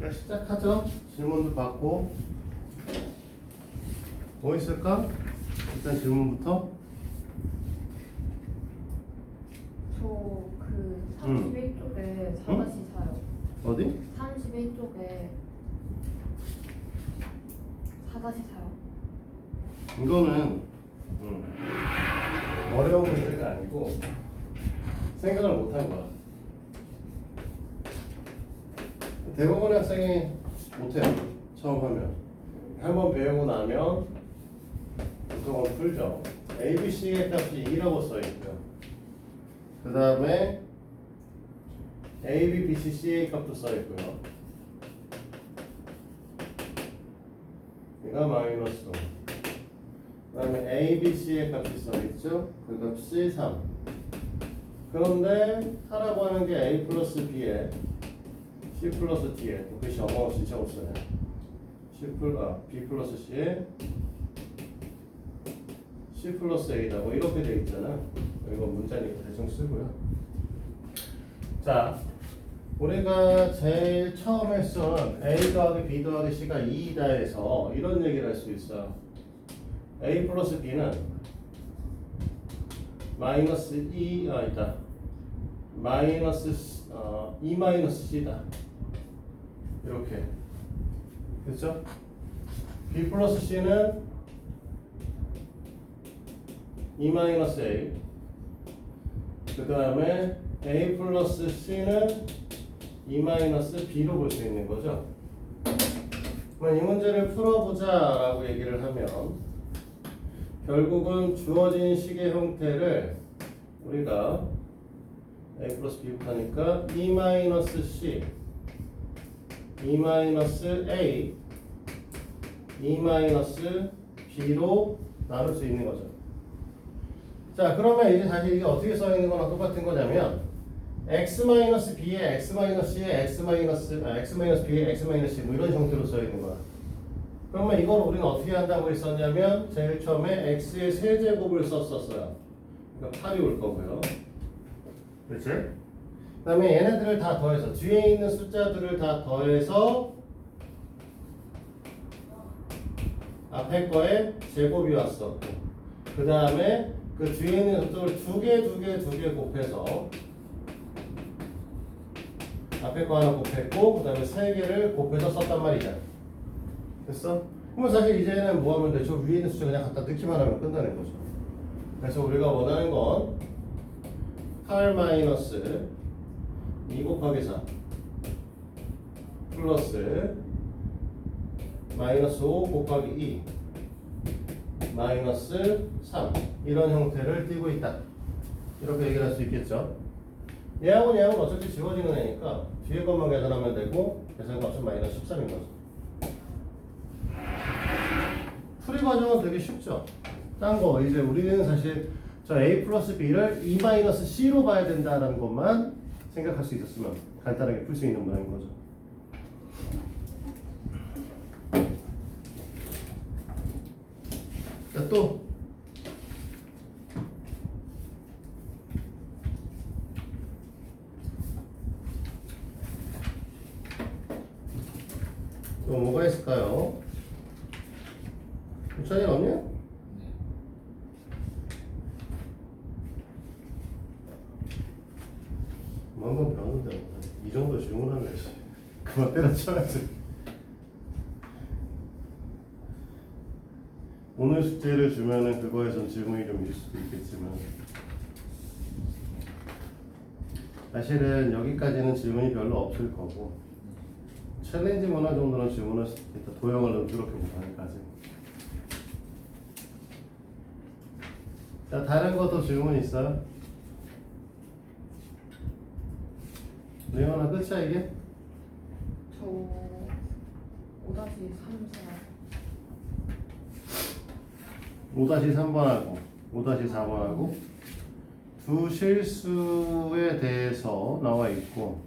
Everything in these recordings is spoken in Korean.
자, 시작하죠. 질문도 받고. 뭐 있을까? 일단 질문부터. 저 그 31쪽에 4-4요. 어디? 31쪽에 4-4요. 이거는 어려운 문제가 아니고 생각을 못한 거야. 대부분의 학생이 못해요. 처음 하면. 한번 배우고 나면 보통은 풀죠. A, B, C의 값이 2라고 써있고요. 그 다음에 A, B, B, C, C의 값도 써있고요. 얘가 마이너스 5. 그 다음에 A, B, C의 값이 써있죠. 그 값이 3. 그런데 하라고 하는 게 A 플러스 B에 C 플러스 D에 글씨 어마어마 진짜 없어요. B 플러스 C에 C 플러스 A다 뭐 이렇게 돼 있잖아. 이거 문자니까 대충 쓰고요. 자, 우리가 제일 처음 했던 A 더하기 B 더하기 C가 2이다 해서 이런 얘기를 할 수 있어. A 플러스 B는 마이너스 2, 있다. 마이너스 2 마이너스 C다. 이렇게. 그렇죠? B 플러스 C는 2 마이너스 A. 그 다음에 A 플러스 C는 2 마이너스 B로 볼 수 있는 거죠. 그럼 이 문제를 풀어보자 라고 얘기를 하면 결국은 주어진 식의 형태를 우리가 A 플러스 B부터 하니까 2 마이너스 C 2 마이너스 A 2 마이너스 B로 나눌 수 있는 거죠. 자, 그러면 이제 다시 이게 어떻게 써 있는 거랑 똑같은 거냐면 x 마이너스 b에 x 마이너스 c에 x 마이너스 b에 x 마이너스 c 뭐 이런 형태로 써 있는 거야. 그러면 이걸 우리는 어떻게 한다고 했었냐면 제일 처음에 x의 세제곱을 썼었어요. 그러니까 8이 올 거고요. 그렇지? 그 다음에 얘네들을 다 더해서 뒤에 있는 숫자들을 다 더해서 앞에 거에 제곱이 왔었고 그 다음에 그 뒤에 있는 숫자를 두 개 곱해서 앞에 거 하나 곱했고 그 다음에 세 개를 곱해서 썼단 말이죠. 됐어? 그러면 사실 이제는 뭐 하면 돼? 저 위에 있는 숫자 그냥 갖다 넣기만 하면 끝나는 거죠. 그래서 우리가 원하는 건 8 마이너스 2 곱하기 4 플러스 마이너스 5 곱하기 2 마이너스 3 이런 형태를 띄고 있다. 이렇게 얘기를 할 수 있겠죠. 얘하고 얘하고는 어차피 지워지는 애니까 뒤에 것만 계산하면 되고 계산값은 마이너스 13인 거죠. 풀이 과정은 되게 쉽죠. 딴 거 이제 우리는 사실 저 A 플러스 B를 E 마이너스 C로 봐야 된다는 것만 생각할 수 있었으면 간단하게 풀 수 있는 모양인 거죠. 자, 또 뭐가 있을까요? 부천이 없냐? 네. 한번 배웠는데 이 정도 질문하면 그만 때려쳐야지. 오늘 숙제를 주면은 그거에선 질문이 좀 있을 수도 있겠지만 사실은 여기까지는 질문이 별로 없을 거고 챌린지 문화 정도는 질문을 일단 도형을 넘주럽게 못하니까 아직. 자, 다른 것도 질문 있어요? 레오나 끝이야 이게? 저 5-3 5-3번하고 5-4번하고 두 실수에 대해서 나와 있고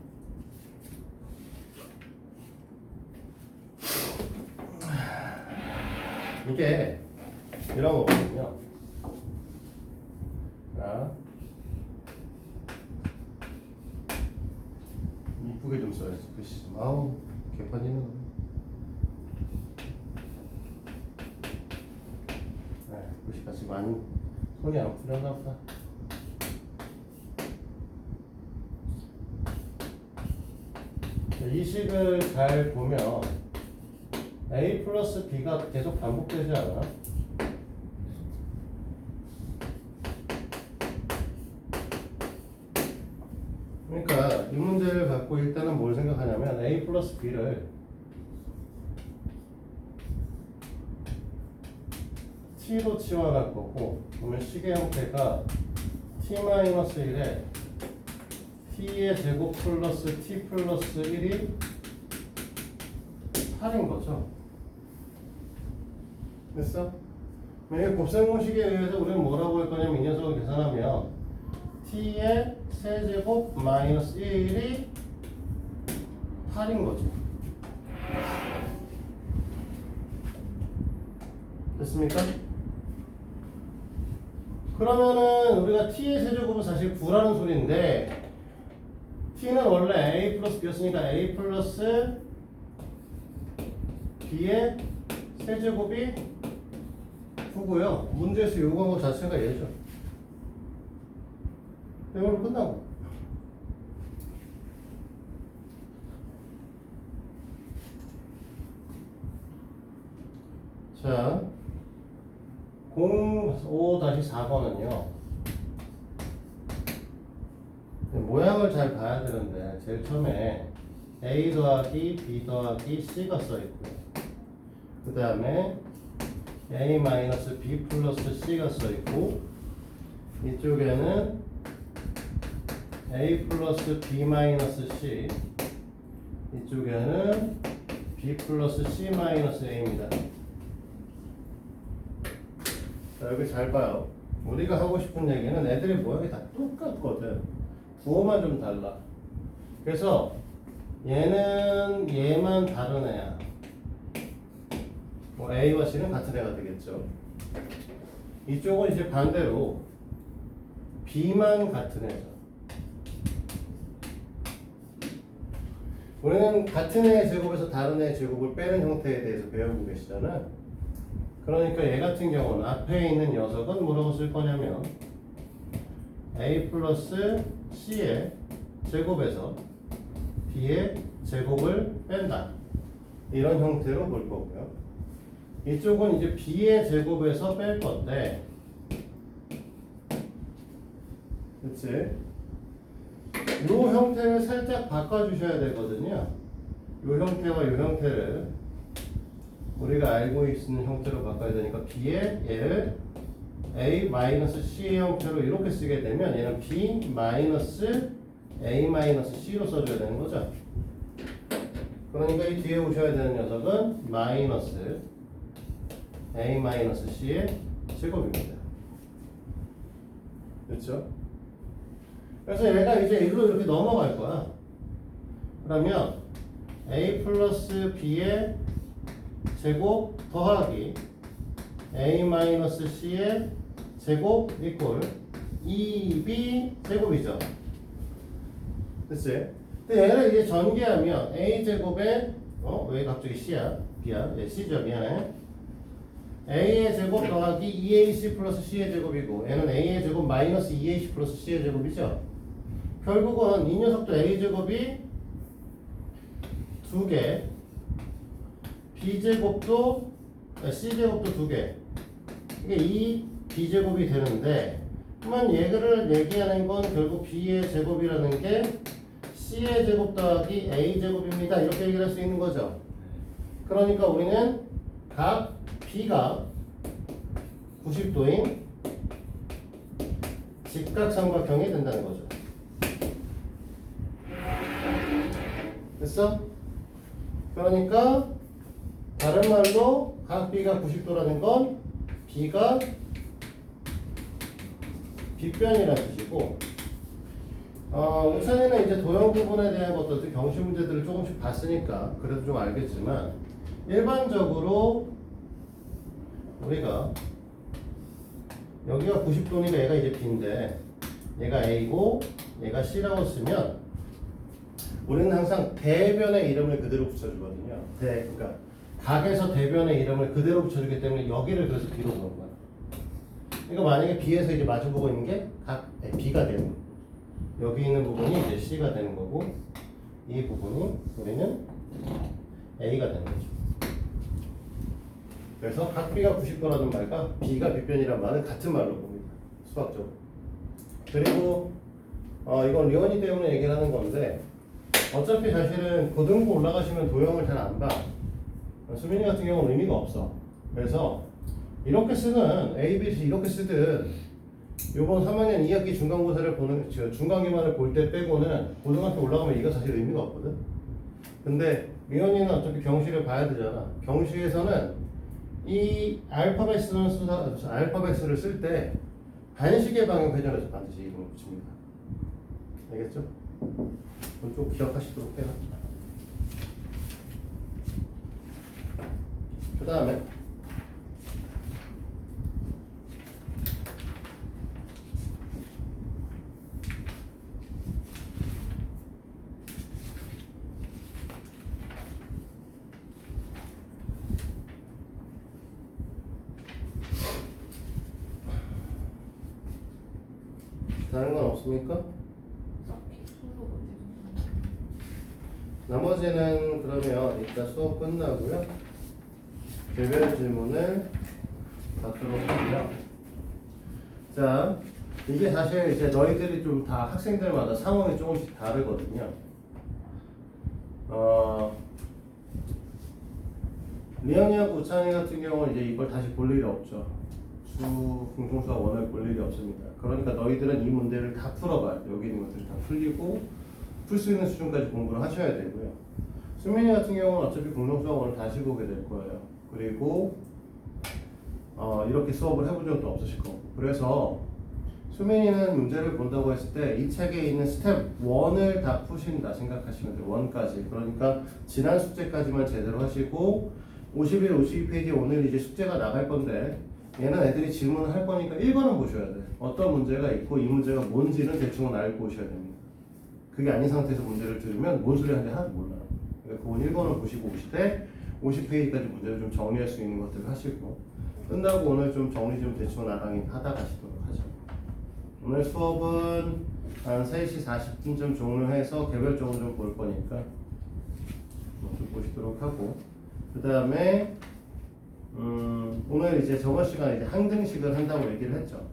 이게 이런 거거든요. 자, 이쁘게 좀 써야지 글씨 좀. 아우 개판이는 글씨까지 많이 손이 안 풀렸나 보다. 이 식을 잘 보면 A 플러스 B가 계속 반복되지 않아? 그러니까 이 문제를 갖고 일단은 뭘 생각하냐면 A 플러스 B를 T로 치환할 거고, 그러면 식의 형태가 T-1에 T의 제곱 플러스 T 플러스 1이 8인 거죠. 됐어? 이 곱셈 공식에 의해서 우리는 뭐라고 할 거냐면 이 녀석을 계산하면 T의 세제곱 마이너스 1이 8인 거죠. 됐습니까? 그러면은 우리가 T의 세제곱은 사실 9라는 소리인데 T는 원래 A 플러스 B였으니까 A 플러스 B의 세제곱이 9고요. 문제에서 요구한 것 자체가 얘죠. 이걸로 끝나고. 자, 05-4번은요. 모양을 잘 봐야 되는데 제일 처음에 A 더하기 B 더하기 C가 써있고요. 그 다음에 A 마이너스 B 플러스 C가 써있고, 이쪽에는 A 플러스 B 마이너스 C, 이쪽에는 B 플러스 C 마이너스 A입니다. 자, 여기 잘 봐요. 우리가 하고 싶은 얘기는 애들의 모양이 다 똑같거든. 부호만 좀 달라. 그래서 얘는 얘만 다른 애야. 뭐 A와 C는 같은 애가 되겠죠. 이쪽은 이제 반대로 B만 같은 애죠. 우리는 같은 애의 제곱에서 다른 애의 제곱을 빼는 형태에 대해서 배우고 계시잖아. 그러니까 얘 같은 경우는 앞에 있는 녀석은 뭐라고 쓸 거냐면 A 플러스 C의 제곱에서 B의 제곱을 뺀다. 이런 형태로 볼 거고요. 이쪽은 이제 B의 제곱에서 뺄 건데, 그치? 이 형태를 살짝 바꿔주셔야 되거든요. 이 형태와 이 형태를 우리가 알고 있는 형태로 바꿔야 되니까 B의 얘를 A-C의 형태로 이렇게 쓰게 되면 얘는 B-A-C로 써줘야 되는 거죠. 그러니까 이 뒤에 오셔야 되는 녀석은 마이너스 A-C의 제곱입니다. 그렇죠? 그래서 얘가 이제 일로 이렇게 넘어갈 거야. 그러면 A 플러스 B의 제곱 더하기 A-C의 제곱 이꼴 2B 제곱이죠. 됐어요? 근데 얘를 이제 전개하면 A 제곱에 왜 갑자기 C야? B야? 예, C죠. 미안해. A의 제곱 더하기 2AC 플러스 C의 제곱이고, 얘는 A의 제곱 마이너스 2AC 플러스 C의 제곱이죠. 결국은 이 녀석도 A 제곱이 2개, B 제곱도 C 제곱도 2개. 이게 2B 제곱이 되는데, 그러면 얘를 얘기하는 건 결국 B의 제곱이라는 게 C의 제곱 더하기 A 제곱입니다. 이렇게 얘기할 수 있는 거죠. 그러니까 우리는 각 B가 90도인 직각삼각형이 된다는 거죠. 됐어? 그러니까 다른 말로 각 B가 90도라는 건 B가 빗변이라는 뜻이고, 우선에는 이제 도형 부분에 대한 것들 경시 문제들을 조금씩 봤으니까 그래도 좀 알겠지만, 일반적으로 우리가 여기가 90도니까 얘가 이제 B인데 얘가 A고 얘가 C라고 쓰면 우리는 항상 대변의 이름을 그대로 붙여주거든요. 그러니까 각에서 대변의 이름을 그대로 붙여주기 때문에 여기를 그래서 B로 보는 거야. 그러니까 만약에 B에서 이제 마주보고 있는 게 각 B가 되는 거고, 여기 있는 부분이 이제 C가 되는 거고, 이 부분이 우리는 A가 되는 거죠. 그래서 각 B가 90도라는 말과 B가 빗변이라는 말은 같은 말로 봅니다. 수학적으로. 그리고 이건 리원이 때문에 얘기를 하는 건데, 어차피 사실은 고등부 올라가시면 도형을 잘 안 봐. 수민이 같은 경우는 의미가 없어. 그래서 이렇게 쓰는 A, B, C 이렇게 쓰든 요번 3학년 2학기 중간고사를 보는 중간기말을 볼 때 빼고는 고등학교 올라가면 이거 사실 의미가 없거든. 근데 미연이는 어차피 경시를 봐야 되잖아. 경시에서는 이 알파벳을 쓸 때 반시계 방향 회전해서 반드시 이름을 붙입니다. 알겠죠? 그건 좀 기억하시도록 해라. 그 다음에 다른 건 없습니까? 딱히 수업 언제 나머지는 그러면 이따 수업 끝나고요. 개별 질문을 받도록 하고요. 자, 이게 사실 이제 너희들이 좀 다 학생들마다 상황이 조금씩 다르거든요. 리언이하고 우찬이 같은 경우는 이제 이걸 다시 볼 일이 없죠. 공통수학 원을 볼 일이 없습니다. 그러니까 너희들은 이 문제를 다 풀어봐야 돼. 여기 있는 것들을 다 풀리고 풀 수 있는 수준까지 공부를 하셔야 되고요. 수민이 같은 경우는 어차피 공통수학 원을 다시 보게 될 거예요. 그리고 이렇게 수업을 해본 적도 없으실 거고. 그래서 수민이는 문제를 본다고 했을 때 이 책에 있는 스텝 1을 다 푸신다 생각하시면 돼요. 1까지. 그러니까 지난 숙제까지만 제대로 하시고 51, 52페이지 오늘 이제 숙제가 나갈 건데 얘는 애들이 질문을 할 거니까 1번은 보셔야 돼. 어떤 문제가 있고 이 문제가 뭔지는 대충은 알고 오셔야 됩니다. 그게 아닌 상태에서 문제를 들으면 뭔 소리 하는지 하나도 몰라요. 그러니까 그건 1번을 보시고 오시되 50페이지까지 문제를 좀 정리할 수 있는 것들을 하시고 끝나고 오늘 좀 정리 좀 대충 나랑이 하다 가시도록 하죠. 오늘 수업은 한 3시 40분쯤 종료해서 개별적으로 좀 볼 거니까 좀 보시도록 하고 그 다음에 오늘 이제 저번 시간에 이제 항등식을 한다고 얘기를 했죠.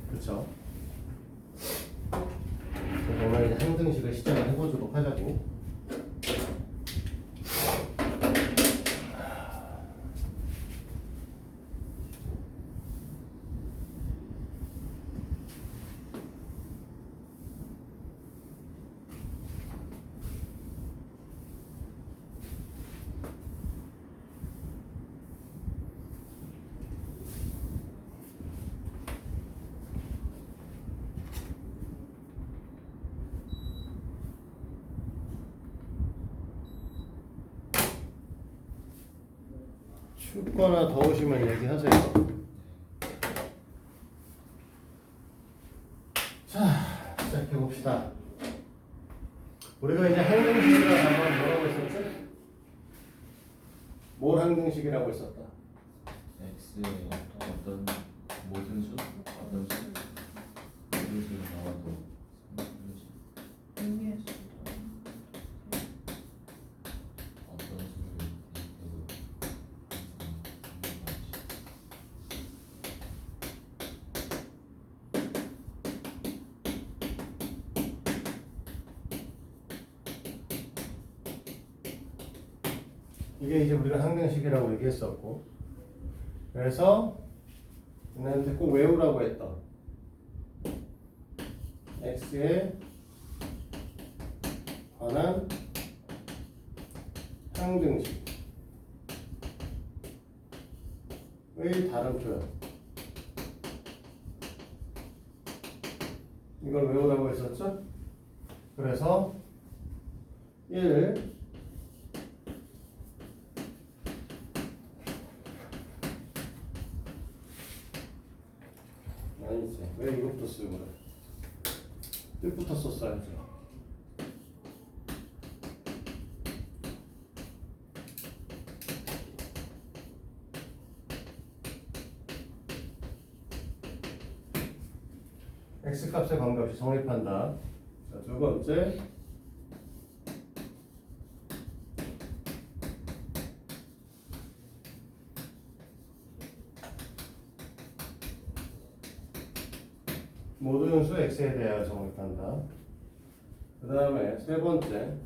그렇죠? 오늘 이제 항등식을 시작을 해보도록 하자고. 춥거나 더우시면 얘기하세요. 자, 시작해 봅시다. 우리가 이제 항등식이라고 한번 뭐라고 했었지? 뭘 항등식이라고 했었다? X의 어떤 모든 수, 어떤 수, 모든 수가 나와도 의미에서 어떤 수를 대입해도 이게 이제 우리가 항등식이라고 얘기했었고, 그래서 얘네한테 꼭 외우라고 했던 x에 관한 항등식의 다른 표현, 이걸 외우라고 했었죠. 그래서 1 아니지, 왜 이것부터 쓰고 그래? 뜻부터 썼어야죠. x값에 관계없이 성립한다. 자, 두 번째. 모든 수 x에 대하여 성립한다. 그 다음에 세 번째.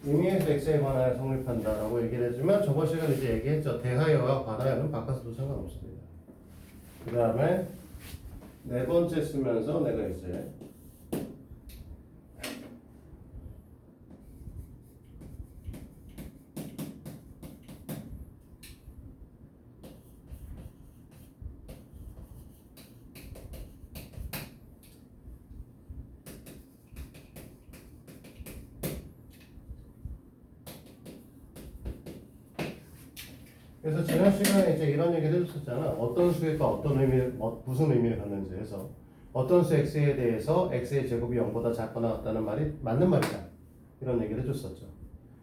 의미에서 x에 관하여 성립한다라고 얘기를 했지만 저번 시간에 이제 얘기했죠. 대하여와 관하여는 바꿔서도 상관없습니다. 그 다음에 네 번째 쓰면서 내가 이제 그래서 지난 시간에 이제 이런 얘기를 해줬었잖아. 어떤 수가 어떤 무슨 의미를 갖는지 해서 어떤 수 x에 대해서 x의 제곱이 0보다 작거나 같다는 말이 맞는 말이다. 이런 얘기를 해줬었죠.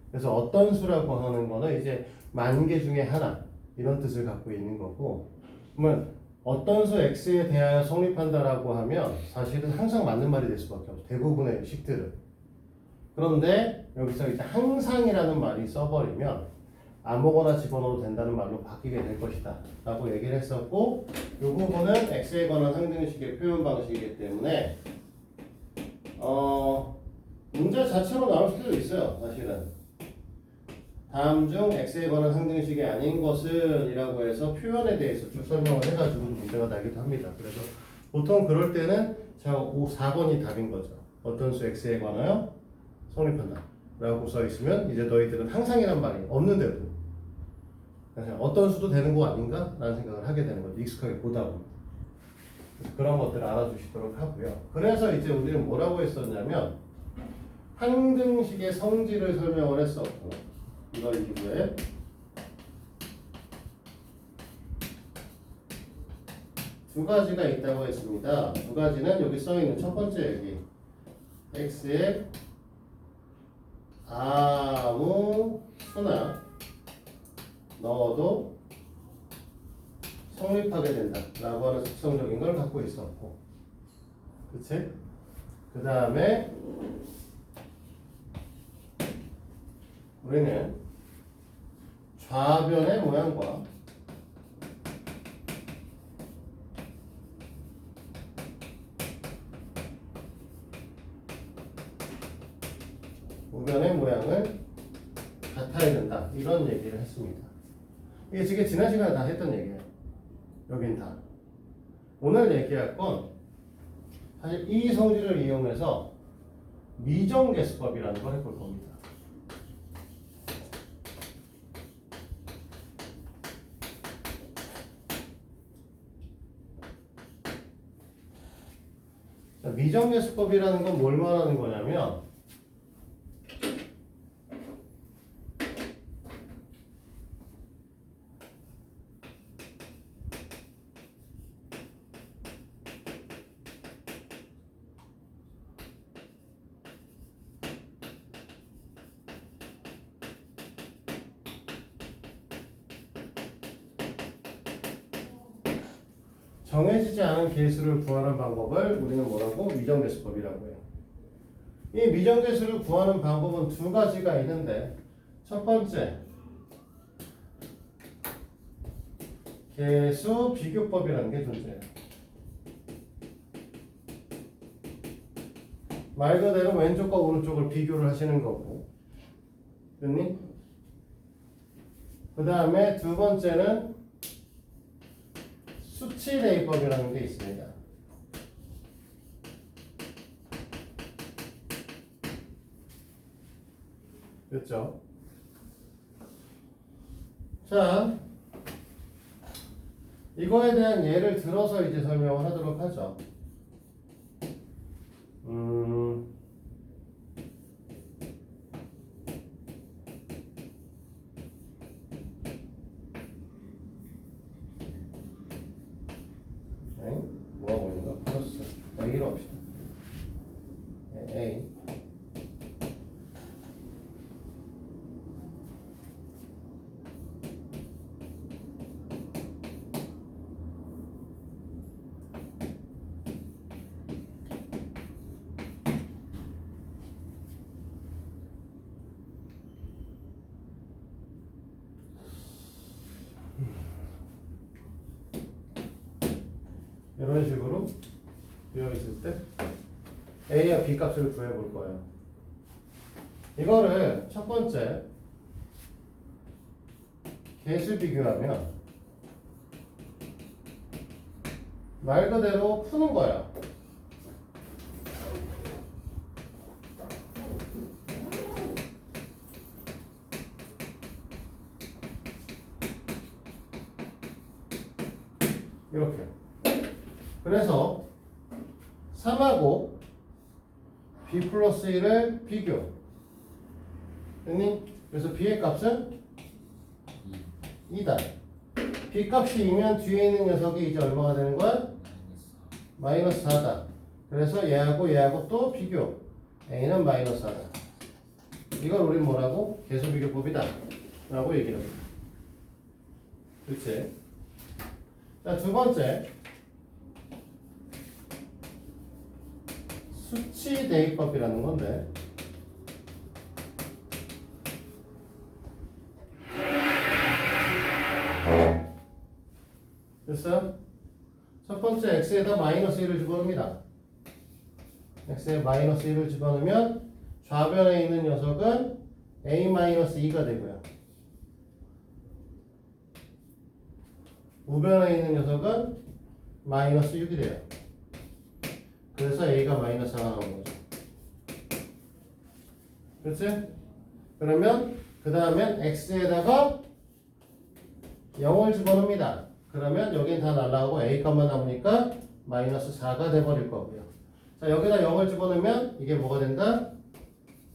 그래서 어떤 수라고 하는 거는 이제 만 개 중에 하나 이런 뜻을 갖고 있는 거고, 그러면 어떤 수 x에 대하여 성립한다라고 하면 사실은 항상 맞는 말이 될 수밖에 없어. 대부분의 식들은. 그런데 여기서 이제 항상이라는 말이 써버리면 아무거나 집어넣어도 된다는 말로 바뀌게 될 것이다 라고 얘기를 했었고, 이 부분은 x에 관한 상등식의 표현 방식이기 때문에 문제 자체로 나올 수도 있어요. 사실은 다음 중 x에 관한 상등식이 아닌 것은 이라고 해서 표현에 대해서 쭉 설명을 해가지고 문제가 나기도 합니다. 그래서 보통 그럴 때는 4번이 답인 거죠. 어떤 수 x에 관하여 성립한다 라고 써 있으면 이제 너희들은 항상이란 말이 없는데도 어떤 수도 되는 거 아닌가? 라는 생각을 하게 되는 거죠. 익숙하게 보다 보면. 그래서 그런 것들을 알아주시도록 하고요. 그래서 이제 우리는 뭐라고 했었냐면 항등식의 성질을 설명을 했었고, 이걸 이후에 두 가지가 있다고 했습니다. 두 가지는 여기 써있는 첫 번째 얘기, x의 아무 수나 넣어도 성립하게 된다 라고 하는 특성적인 걸 갖고 있었고, 그치? 그 다음에 우리는 좌변의 모양과 우변의 모양을 같아야 된다 이런 얘기를 했습니다. 이게 지금 지난 시간에 다 했던 얘기예요. 여긴 다. 오늘 얘기할 건 사실 이 성질을 이용해서 미정계수법이라는 걸 해볼 겁니다. 미정계수법이라는 건 뭘 말하는 거냐면 정해지지 않은 계수를 구하는 방법을 우리는 뭐라고? 미정계수법이라고 해요. 이 미정계수를 구하는 방법은 두 가지가 있는데, 첫 번째 계수 비교법이라는 게 존재해요. 말 그대로 왼쪽과 오른쪽을 비교를 하시는 거고, 됐니? 그 다음에 두 번째는 수치 대입법이라는 게 있습니다. 됐죠? 자, 이거에 대한 예를 들어서 이제 설명을 하도록 하죠. 뭐하고 있는가? 플러스 A로 합시다. A 이런 식으로 되어 있을 때 A와 B 값을 구해볼 거예요. 이거를 첫 번째 개수 비교하면 말 그대로 푸는 거야. 이렇게. 그래서 3하고 b 플러스 1을 비교. 됐니? 그래서 b의 값은 2다. b 값이 2면 뒤에 있는 녀석이 이제 얼마가 되는 거야? 마이너스 4다. 그래서 얘하고 또 비교. a는 마이너스 4다. 이걸 우린 뭐라고? 계수 비교법이다. 라고 얘기를 합니다. 그치? 자, 두 번째. 수치 대입법이라는 건데. 됐어요? 첫 번째 x에다 마이너스 1을 집어넣습니다. x에 마이너스 1을 집어넣으면 좌변에 있는 녀석은 a-2가 되고요. 우변에 있는 녀석은 마이너스 6이 돼요. 그래서 a가 마이너스 4가 나오는 거죠. 그렇지? 그러면 그 다음엔 x에다가 0을 집어넣습니다. 그러면 여긴 다 날라가고 a 값만 남으니까 마이너스 4가 돼버릴 거고요. 자, 여기다 0을 집어넣으면 이게 뭐가 된다?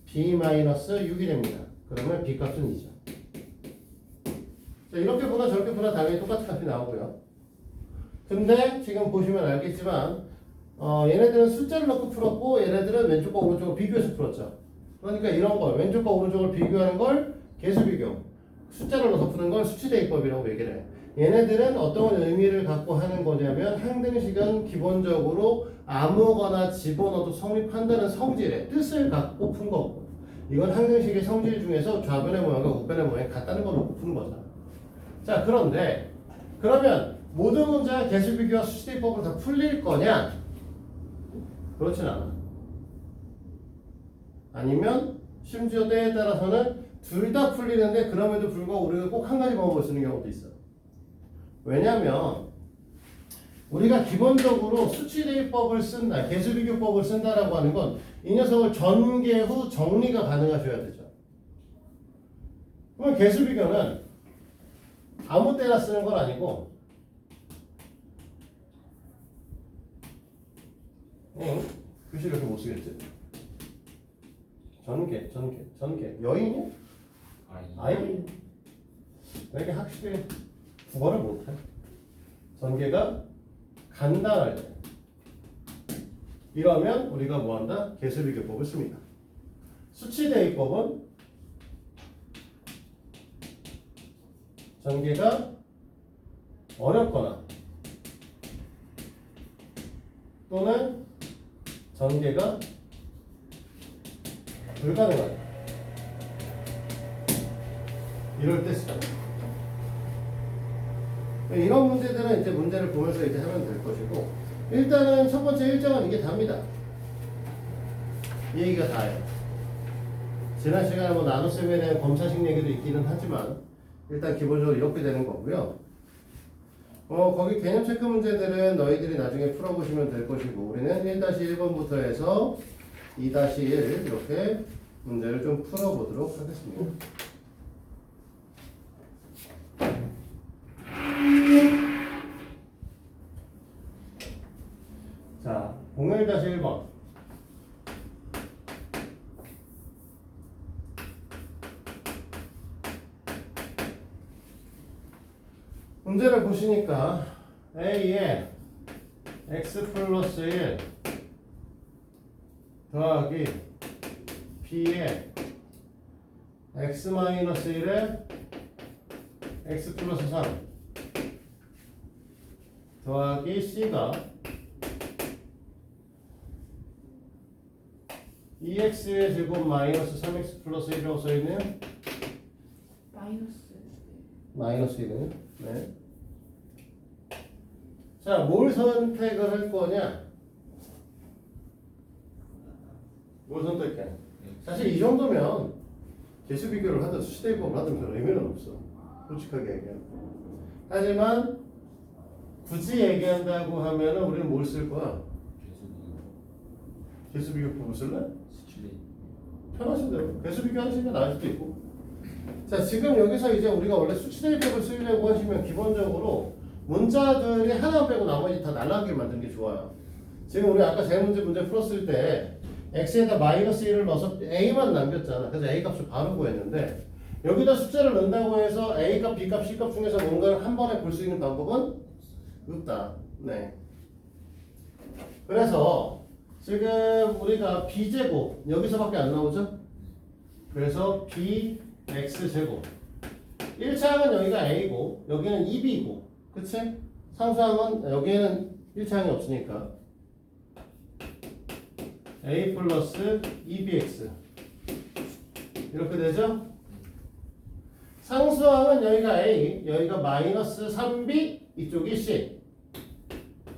b 마이너스 6이 됩니다. 그러면 b 값은 2죠. 자, 이렇게 보나 저렇게 보나 당연히 똑같은 값이 나오고요. 근데 지금 보시면 알겠지만 얘네들은 숫자를 넣고 풀었고 얘네들은 왼쪽과 오른쪽을 비교해서 풀었죠. 그러니까 이런 걸 왼쪽과 오른쪽을 비교하는 걸 계수 비교, 숫자를 넣어서 푸는 걸 수치 대입법이라고 얘기를 해요. 얘네들은 어떤 의미를 갖고 하는 거냐면 항등식은 기본적으로 아무거나 집어넣어도 성립한다는 성질의 뜻을 갖고 푼 거고, 이건 항등식의 성질 중에서 좌변의 모양과 우변의 모양이 같다는 걸 놓고 푸는 거잖아. 자, 그런데 그러면 모든 문제가 계수 비교와 수치 대입법으로 다 풀릴 거냐? 그렇진 않아. 아니면 심지어 때에 따라서는 둘 다 풀리는데 그럼에도 불구하고 우리가 꼭 한 가지 방법을 쓰는 경우도 있어. 왜냐면 우리가 기본적으로 수치 대입법을 쓴다, 계수 비교법을 쓴다라고 하는 건 이 녀석을 전개 후 정리가 가능하셔야 되죠. 그러면 계수 비교는 아무 때나 쓰는 건 아니고 글씨 이렇게 못 쓰겠지? 전개 여인이? 아이? 왜 이렇게 확실히 국어를 못해? 전개가 간단할 때 이러면 우리가 뭐한다? 계수비교법을 씁니다. 수치대입법은 전개가 어렵거나 또는 전개가 불가능하다. 이럴 때 쓰죠. 이런 문제들은 이제 문제를 보면서 이제 하면 될 것이고, 일단은 첫 번째 일정은 이게 답니다. 이 얘기가 다예요. 지난 시간에 뭐 나눗셈에 대한 검사식 얘기도 있기는 하지만 일단 기본적으로 이렇게 되는 거고요. 거기 개념 체크 문제들은 너희들이 나중에 풀어보시면 될 것이고, 우리는 1-1번부터 해서 2-1 이렇게 문제를 좀 풀어보도록 하겠습니다. 자, 01-1번. 문제를 보시니까 A에 x 플러스 1 더하기 B에 x 마이너스 1에 x 플러스 3 더하기 C가 2x의 제곱 마이너스 3x 플러스 1이라고 써있네요. 마이너스 1은 네. 자, 뭘 선택을 할 거냐? 뭘 선택해? 사실 이 정도면 개수 비교를 하든 수시대입법을 하든 별 의미는 없어. 솔직하게 얘기하면. 하지만 굳이 얘기한다고 하면은 우리는 뭘 쓸 거야? 개수 비교법을 쓸래? 수출이 편하신 대로. 개수 비교하시는 게 나을 수도 있고. 자, 지금 여기서 이제 우리가 원래 수치대입법을 쓰려고 하시면 기본적으로 문자들이 하나 빼고 나머지 다 날라가게 만드는 게 좋아요. 지금 우리 아까 제 문제 풀었을 때 x에다 마이너스 1을 넣어서 a만 남겼잖아. 그래서 a 값을 바로 구했는데 여기다 숫자를 넣는다고 해서 a 값, b 값, c 값 중에서 뭔가를 한 번에 볼 수 있는 방법은 없다. 네. 그래서 지금 우리가 b제곱 여기서밖에 안 나오죠? 그래서 bx제곱 1차항은 여기가 a고 여기는 2b고 그치? 상수항은 여기에는 1차항이 없으니까 a 플러스 2bx 이렇게 되죠? 상수항은 여기가 a, 여기가 마이너스 3b, 이쪽이 c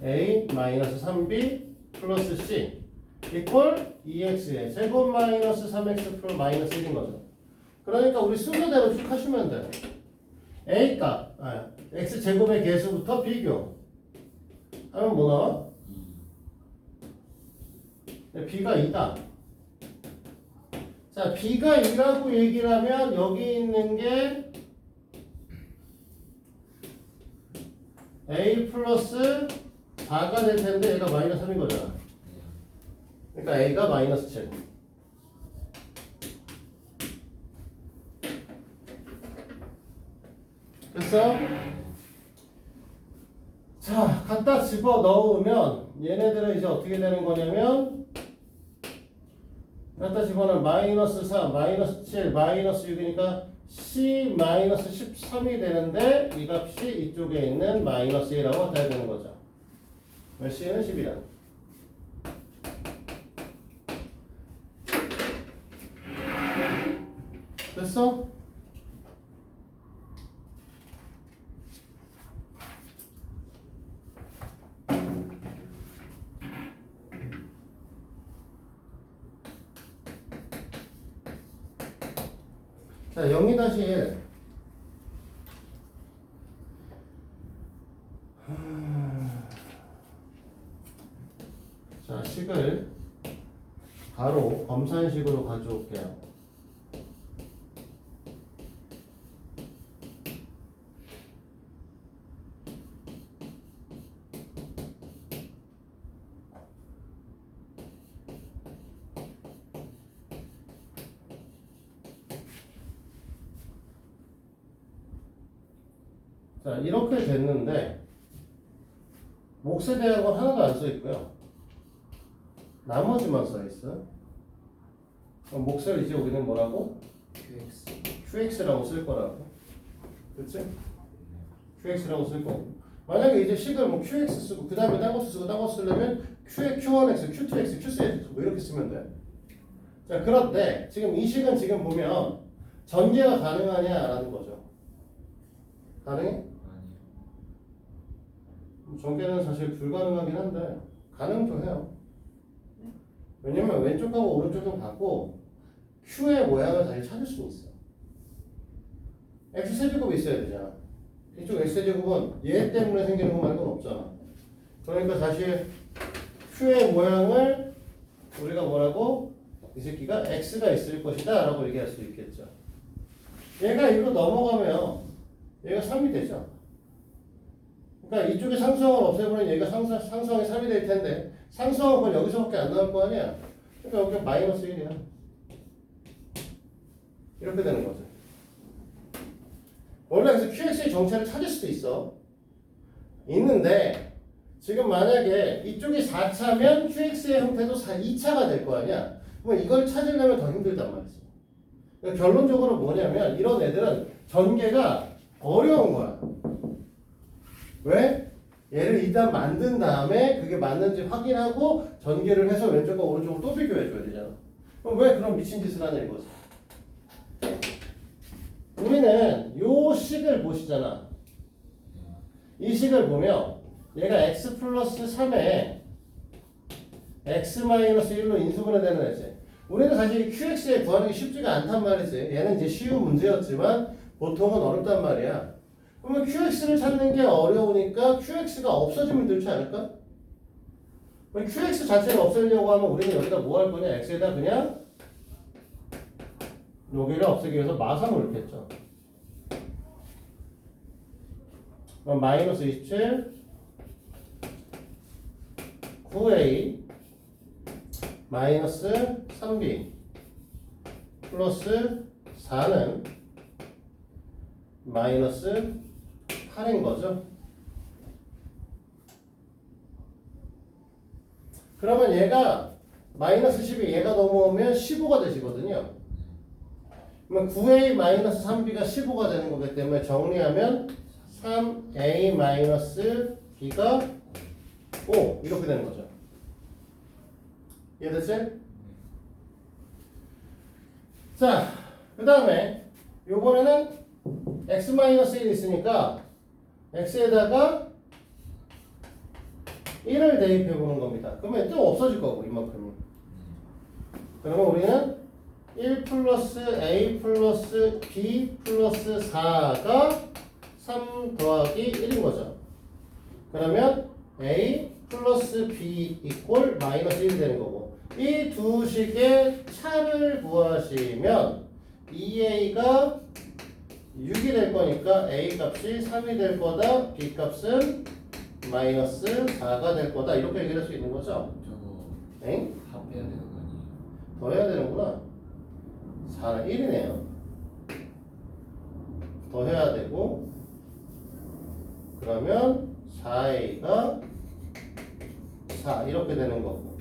a 마이너스 3b 플러스 c 이퀄 2x의 제곱 마이너스 3x 플러스 마이너스 1인 거죠. 그러니까 우리 순서대로 쭉 하시면 돼요. a 값, x 제곱의 개수부터 비교 하면 뭐 나와? b가 2다. 자, b가 2라고 얘기를 하면 여기 있는 게 a 플러스 4가 될 텐데 얘가 마이너스 3인 거잖아. 그러니까 a가 마이너스 7. 그래서 자, 갖다 집어 넣으면 얘네들은 이제 어떻게 되는 거냐면 갖다 집어넣으면 마이너스 4, 마이너스 7, 마이너스 6이니까 c 마이너스 13이 되는데 이 값이 이쪽에 있는 마이너스 1하고 같아야 되는 거죠. c는 10이다. 됐어? 자, 0-1. 자, 식을 바로 검산식으로 가져올게요. 자, 이렇게 됐는데 몫에 대한 건 하나도 안 써 있고요. 나머지만 써 있어. 그럼 몫을 이제 우리는 뭐라고? qx라고 쓸 거라고. 그치? qx라고 쓸 거고. 만약에 이제 식을 뭐 qx 쓰고 그 다음에 딴 거 쓰고 딴 거 쓰려면 q에 q1x, q2x, q3x 뭐 이렇게 쓰면 돼. 자, 그런데 지금 이 식은 지금 보면 전개가 가능하냐라는 거죠. 가능해? 전개는 사실 불가능하긴 한데 가능도 해요. 왜냐면 왼쪽하고 오른쪽은 같고 Q의 모양을 다시 찾을 수 있어. X세제곱이 있어야 되잖아. 이쪽 X세제곱은 얘 때문에 생기는 거 말고는 없잖아. 그러니까 사실 Q의 모양을 우리가 뭐라고? 이 새끼가 X가 있을 것이다 라고 얘기할 수 있겠죠. 얘가 이로 넘어가면 얘가 3이 되죠. 그러니까 이쪽에 상수항을 없애버리면 얘가 상수항이 3이 될 텐데 상수항은 여기서밖에 안 나올 거 아니야. 그러니까 여기가 마이너스 1이야. 이렇게 되는 거죠. 원래 그래서 QX의 정체를 찾을 수도 있어. 있는데 지금 만약에 이쪽이 4차면 QX의 형태도 2차가 될 거 아니야. 그럼 이걸 찾으려면 더 힘들단 말이지. 그러니까 결론적으로 뭐냐면 이런 애들은 전개가 어려운 거야. 왜? 얘를 일단 만든 다음에 그게 맞는지 확인하고 전개를 해서 왼쪽과 오른쪽을 또 비교해줘야 되잖아. 그럼 왜 그런 미친 짓을 하냐 이거지. 우리는 요 식을 보시잖아. 이 식을 보면 얘가 x 플러스 3에 x 마이너스 1로 인수분해되는 애지. 우리는 사실 QX에 구하는 게 쉽지가 않단 말이지. 얘는 이제 쉬운 문제였지만 보통은 어렵단 말이야. 그러면 QX를 찾는 게 어려우니까 QX가 없어지면 되지 않을까? QX 자체를 없애려고 하면 우리는 여기다 뭐 할 거냐? X에다 그냥 여기를 없애기 위해서 마삼을 넣겠죠. 그럼 마이너스 27 9a 마이너스 3b 플러스 4는 마이너스 8인 거죠. 그러면 얘가 마이너스 10이 얘가 넘어오면 15가 되시거든요. 그러면 9a 마이너스 3b가 15가 되는 거기 때문에 정리하면 3a 마이너스 b가 5 이렇게 되는 거죠. 이해됐지? 자, 그 다음에 요번에는 x 마이너스 1 있으니까 x에다가 1을 대입해 보는 겁니다. 그러면 또 없어질 거고 이만큼이. 그러면 우리는 1 플러스 a 플러스 b 플러스 4가 3 더하기 1인 거죠. 그러면 a 플러스 b 이꼴 마이너스 1이 되는 거고, 이 두 식의 차를 구하시면 2a가 6이 될 거니까 a 값이 3이 될 거다, b 값은 마이너스 4가 될 거다, 이렇게 얘기할 수 있는 거죠. 저거 엥? 합해야 되는 거 아니에요? 더 해야 되는구나. 4는 1이네요. 더 해야 되고, 그러면 4a가 4 이렇게 되는 거고,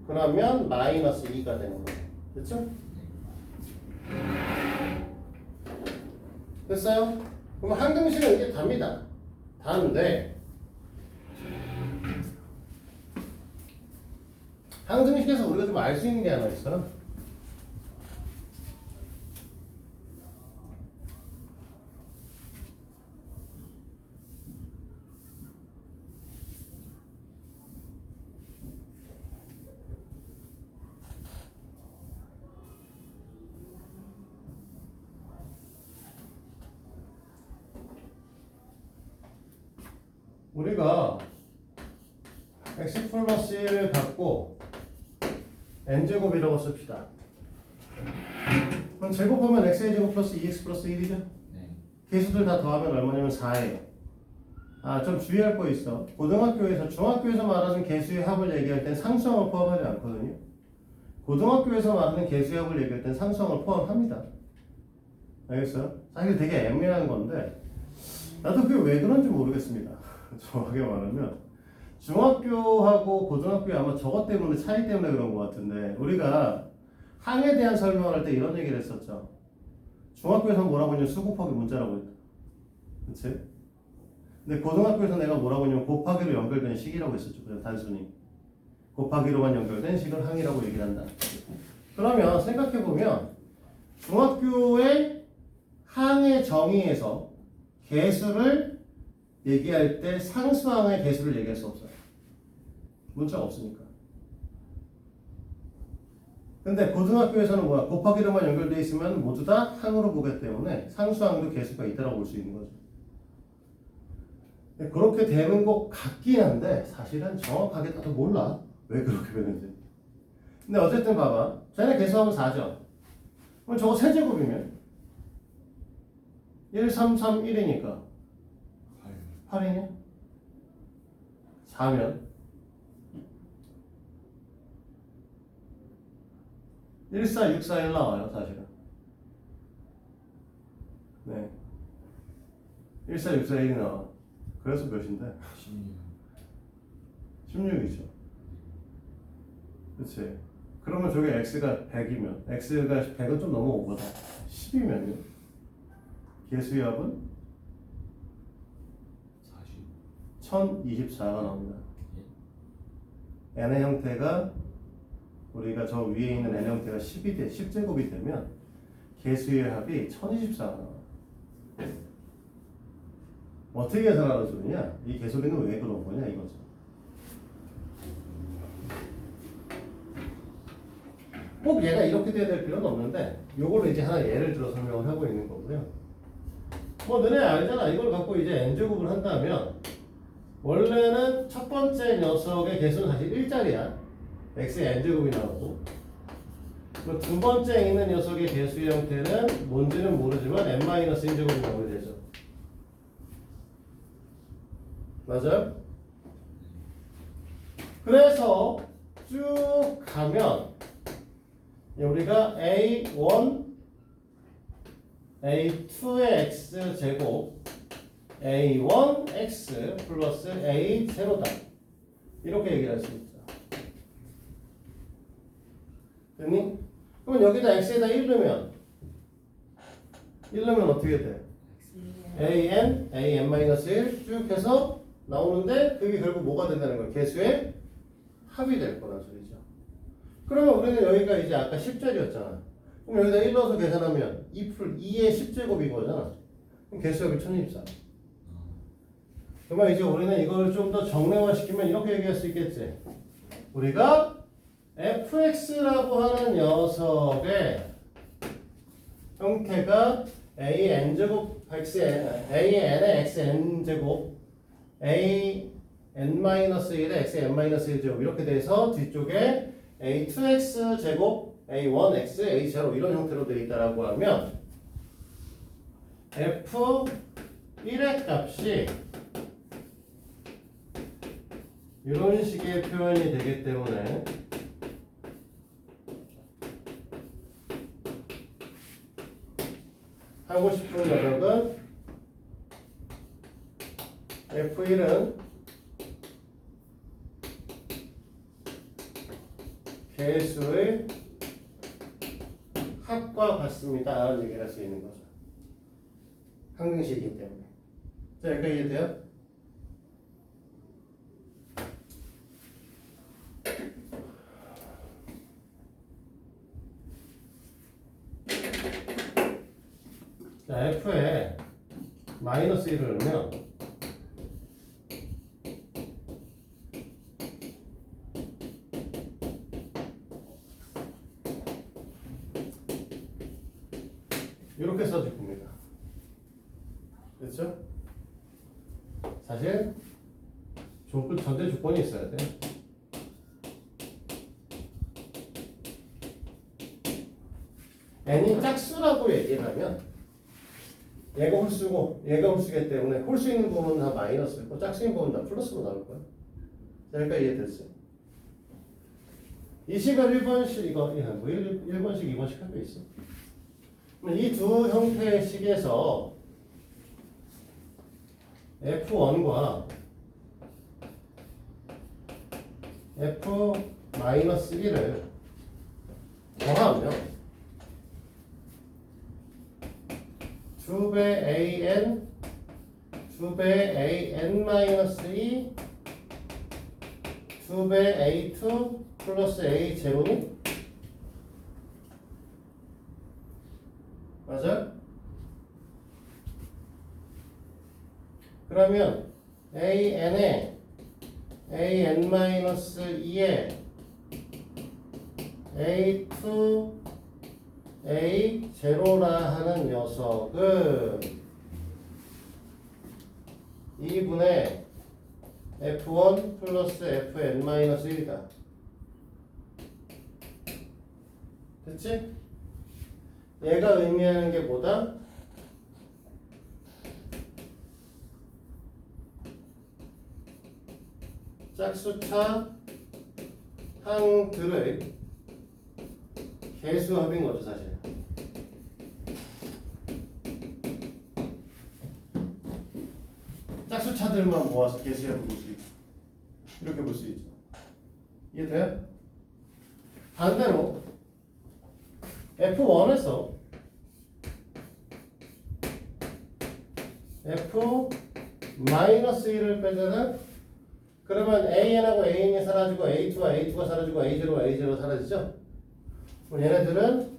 그러면 마이너스 2가 되는 거고, 그렇죠? 됐어요? 그럼 항등식은 이게 답니다. 다인데 항등식에서 우리가 좀 알 수 있는 게 하나 있어. 우리가 x 플러스 1을 갖고 n제곱이라고 씁시다. 그럼 제곱하면 x의 제곱 플러스 2x 플러스 1이죠? 네. 개수들 다 더하면 얼마냐면 4예요. 아, 좀 주의할 거 있어. 고등학교에서, 중학교에서 말하는 개수의 합을 얘기할 땐 상수항을 포함하지 않거든요. 고등학교에서 말하는 개수의 합을 얘기할 땐 상수항을 포함합니다. 알겠어요? 사실 되게 애매한 건데 나도 그게 왜 그런지 모르겠습니다. 정확하게 말하면 중학교하고 고등학교 아마 저것 때문에 차이 때문에 그런 것 같은데, 우리가 항에 대한 설명을 할 때 이런 얘기를 했었죠. 중학교에서 뭐라고 했냐면 수 곱하기 문자라고 했다. 그치? 근데 고등학교에서 내가 뭐라고 했냐면 곱하기로 연결된 식이라고 했었죠. 그냥 단순히 곱하기로만 연결된 식을 항이라고 얘기를 한다. 그러면 생각해보면 중학교의 항의 정의에서 개수를 얘기할 때 상수항의 개수를 얘기할 수 없어요. 문자가 없으니까. 근데 고등학교에서는 뭐야? 곱하기로만 연결되어 있으면 모두 다 항으로 보기 때문에 상수항도 개수가 있다고 볼 수 있는 거죠. 그렇게 되는 것 같긴 한데 사실은 정확하게 나도 몰라. 왜 그렇게 되는지. 근데 어쨌든 봐봐. 쟤네 개수하면 4죠. 그럼 저거 세제곱이면 1, 3, 3, 1이니까 8이냐? 4면 1, 4, 6, 4, 1 나와요, 사실은. 네. 1, 4, 6, 4, 1이 나와. 그래서 몇인데? 16이죠. 그치? 그러면 저게 x가 100이면, x가 100은 좀 넘어오거든. 10이면요? 개수의 합은 1024가 나옵니다. n의 형태가, 우리가 저 위에 있는 n 형태가 10제곱이 되면 개수의 합이 1024가 나와요. 어떻게 계산하는 소리냐? 이 개소리는 왜 그런 거냐 이거죠. 꼭 얘가 이렇게 돼야 될 필요는 없는데 요걸로 이제 하나 예를 들어 설명을 하고 있는 거고요. 뭐 너네 알잖아. 이걸 갖고 이제 n제곱을 한다면 원래는 첫 번째 녀석의 개수는 사실 1자리야. x의 n제곱이 나오고 그리고 두 번째 있는 녀석의 개수의 형태는 뭔지는 모르지만 n-1제곱이 나오게 되죠. 맞아요? 그래서 쭉 가면 우리가 a1, a2의 x제곱 a1x 플러스 a0다 이렇게 얘기를 할 수 있죠. 됐니? 그러면 여기다 x에다 1 넣으면 어떻게 돼? an-1 쭉 해서 나오는데 그게 결국 뭐가 된다는 거야? 개수의 합이 될 거란 소리죠. 그러면 우리는 여기가 이제 아까 10짜리였잖아. 그럼 여기다 1 넣어서 계산하면 2의 10제곱인 거잖아. 그럼 개수합이 1024. 그러면 이제 우리는 이걸 좀 더 정례화시키면 이렇게 얘기할 수 있겠지. 우리가 fx라고 하는 녀석의 형태가 a-n제곱 a-n의 x-n제곱 a-n-1의 x-n-1제곱 이렇게 돼서 뒤쪽에 a2x제곱 a1x a0 이런 형태로 되어 있다라고 하면 f1의 값이 이런 식의 표현이 되기 때문에 하고 싶은 녀석은 F1은 개수의 합과 같습니다 라는 얘기를 할 수 있는 거죠. 항등식이기 때문에. 자, 여기까지 이해돼요? 자, F에 마이너스 1을 넣으면 이렇게 써줄 겁니다. 그렇죠? 사실 전제 조건이 있어야 돼. n이 짝수라고 얘기를 하면 얘가 홀수고 얘가 홀수기 때문에 홀수 있는 부분은 다 마이너스고 짝수인 부분은 다 플러스로 나올 거야. 자, 여기까지 이해됐어요? 이 식을 1번식 이거 뭐 1번식 2번식 할 거 있어. 이 두 형태의 식에서 F1과 F-1을 더하면 2배 an 2배 an-2 2배 a2 플러스 a0이 맞아? 그러면 an에 an-2에 a2 a0라 하는 녀석은 2분의 f1 플러스 fn-1이다. 됐지? 얘가 의미하는 게 뭐다? 짝수차 항들의 개수합인 거죠, 사실. 짝수차들만 모아서 개수합을 볼 수 있고 이렇게 볼 수 있죠. 이해돼요? 반대로 F1에서 F-1을 빼잖아? 그러면 AN하고 AN이 사라지고 A2와 A2가 사라지고 A0와 A0가 사라지죠? 그럼 얘네들은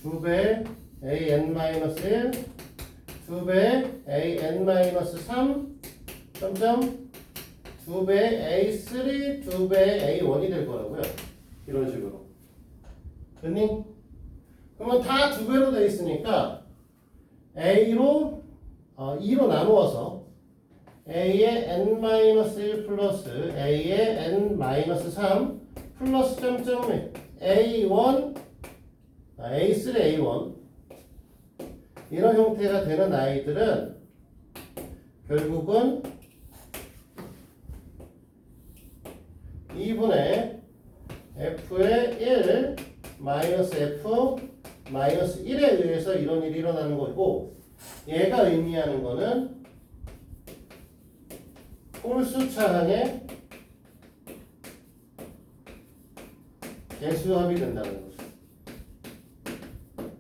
2배 AN-1, 2배 an-3 점점 2배 a3 2배 a1이 될 거라고요. 이런 식으로. 됐니? 그러면 다 2배로 돼 있으니까 a로 2로 나누어서 a의 n-1 플러스 a의 n-3 플러스 점점 a1 a3 a1 이런 형태가 되는 아이들은 결국은 2분의 f의 1 마이너스 f 마이너스 1에 의해서 이런 일이 일어나는 거고, 얘가 의미하는 거는 홀수 차항의 개수합이 된다는 거죠.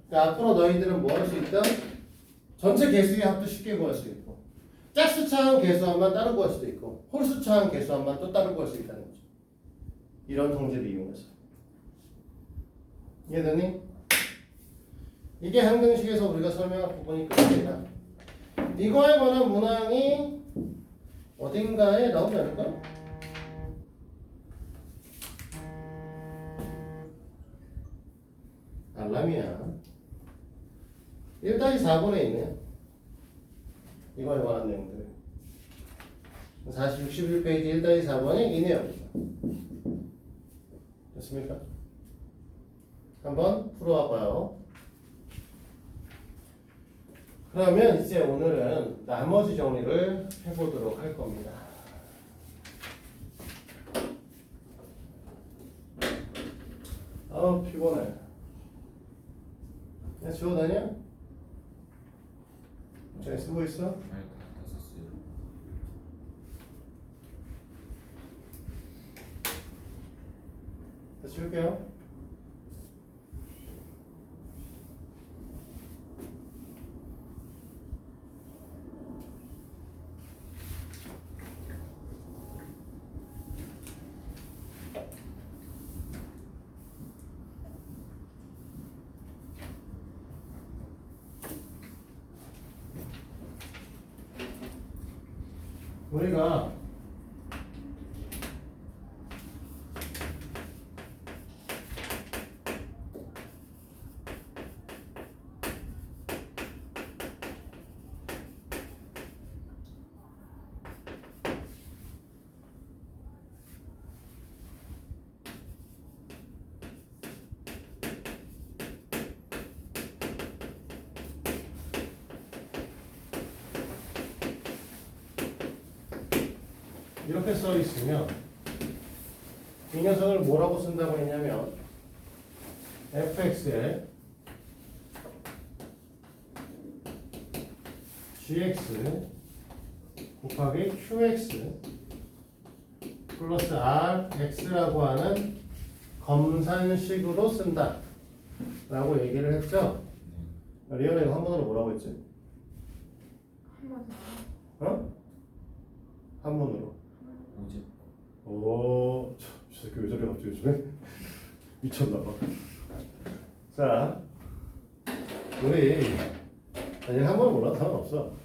그러니까 앞으로 너희들은 뭐 할 수 있다? 전체 개수의 합도 쉽게 구할 수 있고, 짝수 차항 개수합만 따로 구할 수도 있고, 홀수 차항 개수합만 또 따로 구할 수 있다는 거죠. 이런 통제를 이용해서. 이해되니? 이게 항등식에서 우리가 설명한 부분이 끝입니다. 이거에 관한 문항이 어딘가에 나오지 않을까? 알람이야. 1-4번에 있네요. 이거에 관한 내용들. 61페이지 1-4번에 이 내용입니다. 됐습니까? 한번 풀어와 봐요. 그러면 이제 오늘은 나머지 정리를 해보도록 할 겁니다. 피곤해. 야, 지워다녀? 잘 쓰고 있어? 아니 다 썼어요. 자, 지울게요. 우리가 이렇게 써 있으면 이 녀석을 뭐라고 쓴다고 했냐면 fx에 gx 곱하기 qx 플러스 rx라고 하는 검산식으로 쓴다 라고 얘기를 했죠. 리언이 이거 한번으로 뭐라고 했지? 한마디. 어? 한번으로. 어제 오, 이 새끼 왜 저래 갑자기 요즘에? 미쳤나봐. 자, 우리 아니 한번 몰라도 상관없어.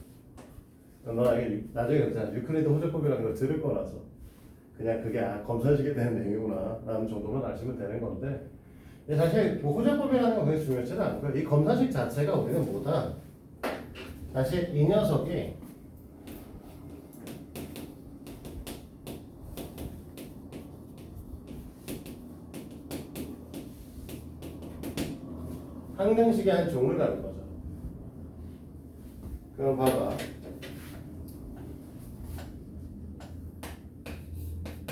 너나게 나중에 그냥 유클리드 호접법이라는 걸 들을 거라서 그냥 그게 검사식에 대한 내용이구나 라는 정도만 아시면 되는 건데, 사실 뭐 호접법이라는 건 그게 중요하지는 않고요. 이 검사식 자체가 우리는 뭐다? 사실 이 녀석이 항등식의 한 종을 가는 거죠. 그럼 봐봐.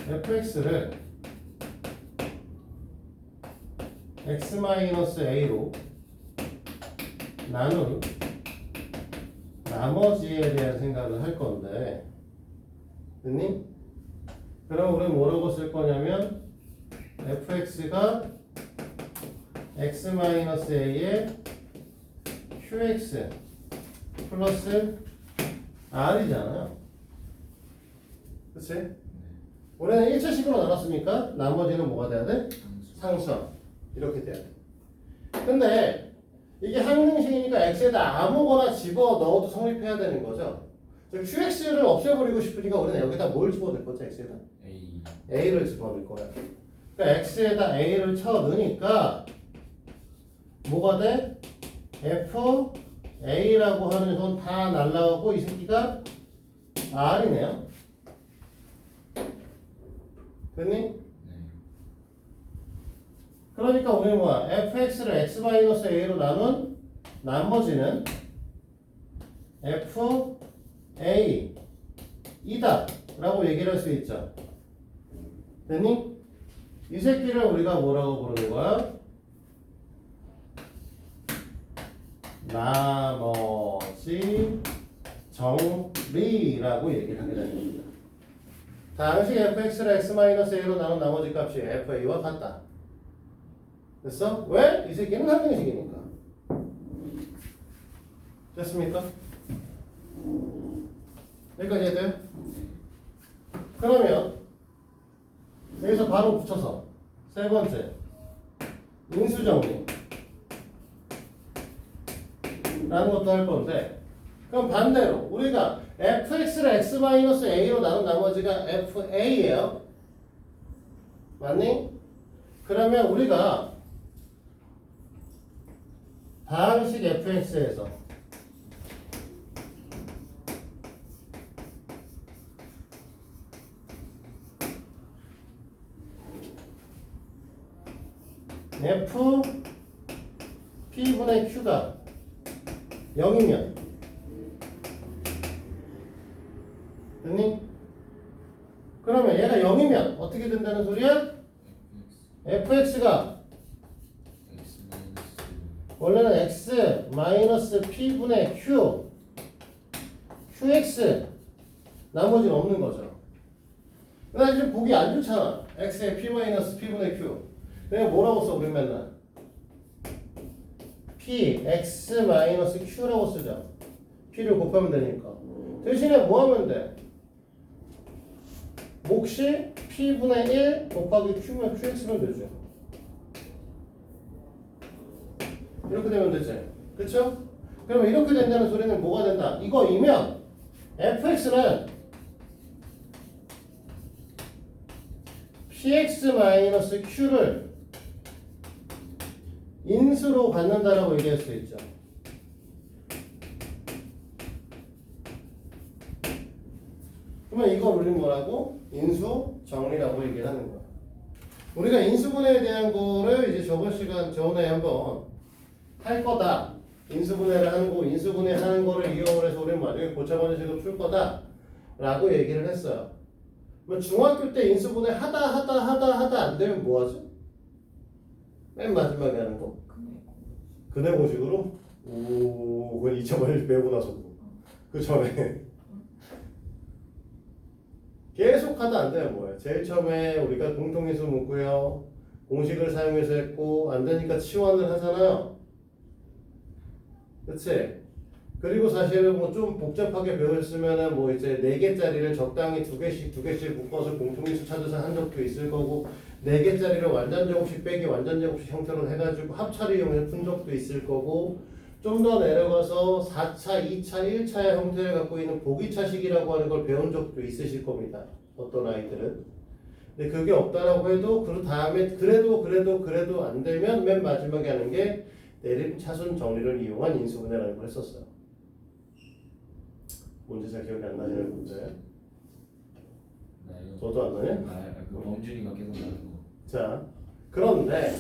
fx를 x-a로 나눈 나머지에 대한 생각을 할 건데, 됐니? 그럼 우리는 뭐라고 쓸 거냐면 fx가 x-a의 qx 플러스 r이잖아요. 그치? 우리는 1차식으로 나눴으니까 나머지는 뭐가 돼야 돼? 상수함. 이렇게 돼야 돼. 근데 이게 항등식이니까 x에다 아무거나 집어 넣어도 성립해야 되는 거죠. qx를 없애버리고 싶으니까 우리는 여기다 뭘 집어넣을 거죠? x에다 A. a를 집어넣을 거야. 그러니까 x에다 a를 쳐 넣으니까 뭐가 돼? f a라고 하는 건 다 날라오고 이 새끼가 r이네요. 됐니? 네. 그러니까 우리는 뭐야? fx를 x-a로 나눈 나머지는 fa 이다 라고 얘기를 할 수 있죠. 됐니? 이 새끼를 우리가 뭐라고 부르는 거야? 나머지 정리라고 얘기를 하게 되는 겁니다. 당시 fx를 x-a로 나눈 나머지 값이 fa와 같다. 됐어? 왜? 이 새끼는 항등식이니까. 됐습니까? 여기까지 해도 돼요? 그러면 여기서 바로 붙여서 세 번째 인수정리 라는 것도 할 건데, 그럼 반대로 우리가 fx를 x-a로 나눈 나머지가 fa예요. 맞니? 그러면 우리가 방식 fx에서 f p분의 q가 0이면 됐니? 그러면 얘가 0이면 어떻게 된다는 소리야? fx가 X 원래는 x 마이너스 p분의 q qx 나머지는 없는 거죠. 그러나 지금 보기 안 좋잖아. x에 p 마이너스 p분의 q. 내가 뭐라고 써 우리 맨날? p x 마이너스 q라고 쓰자. p를 곱하면 되니까. 대신에 뭐 하면 돼? 몫이 p분의 1 곱하기 q면 qx면 되죠. 이렇게 되면 되지. 그쵸? 그러면 이렇게 된다는 소리는 뭐가 된다? 이거이면 fx는 px-q를 인수로 갖는다라고 얘기할 수 있죠. 그러면 이걸 우리는 뭐라고? 인수 정리라고 얘기를 하는 거야. 우리가 인수분해에 대한 거를 이제 저번 시간 전에 한번 할 거다. 인수분해를 하는 거, 인수분해 하는 거를 이용을 해서 우리는 나중에 고차원식을 풀 거다 라고 얘기를 했어요. 그럼 중학교 때 인수분해 하다 안 되면 뭐 하죠? 맨 마지막에 하는 거. 근해 공식으로? 오, 그건 2차원식 배우고 나서 그 전에 계속 하다 안 되면 뭐야? 제일 처음에 우리가 공통인수 묻고요. 공식을 사용해서 했고 안 되니까 치환을 하잖아요. 그치? 그리고 사실은 뭐 좀 복잡하게 배웠으면은 뭐 이제 4개짜리를 적당히 2개씩 묶어서 공통인수 찾아서 한 적도 있을 거고 4개짜리를 완전제곱식 빼기 완전제곱식 형태로 해가지고 합차를 이용해서 푼 적도 있을 거고 좀 더 내려가서 4차, 2차, 1차의 형태를 갖고 있는 보기차식이라고 하는 걸 배운 적도 있으실 겁니다. 어떤 아이들은. 근데 그게 없다라고 해도 그 다음에 그래도 안 되면 맨 마지막에 하는 게 내림차순 정리를 이용한 인수분해라는 걸 했었어요. 뭔지 잘 기억이 안 나시는 분들. 나요. 저도 안 나냐? 그 범준이가 계속 나는 거. 자, 그런데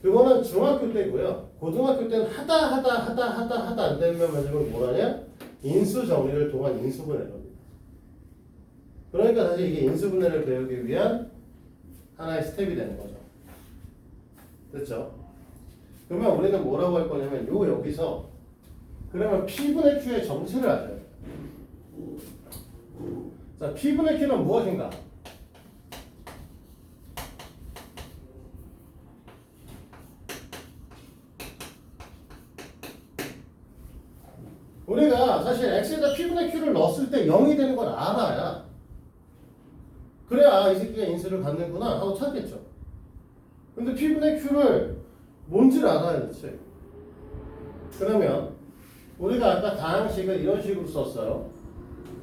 그거는 중학교 때고요. 고등학교 때는 하다 안 되면 마지막에 뭐라냐? 인수 정리를 통한 인수분해를 합니다. 그러니까 사실 이게 인수분해를 배우기 위한 하나의 스텝이 되는 거죠. 됐죠? 그러면 우리는 뭐라고 할 거냐면 여기서 그러면 P분의 Q의 정체를 알아요. 자, P분의 Q는 무엇인가? 우리가 사실 X에다 P분의 Q를 넣었을 때 0이 되는 걸 알아야 그래야 이 새끼가 인수를 갖는구나 하고 찾겠죠. 근데 P분의 Q를 뭔지를 알아야 되지. 그러면 우리가 아까 다항식을 이런 식으로 썼어요.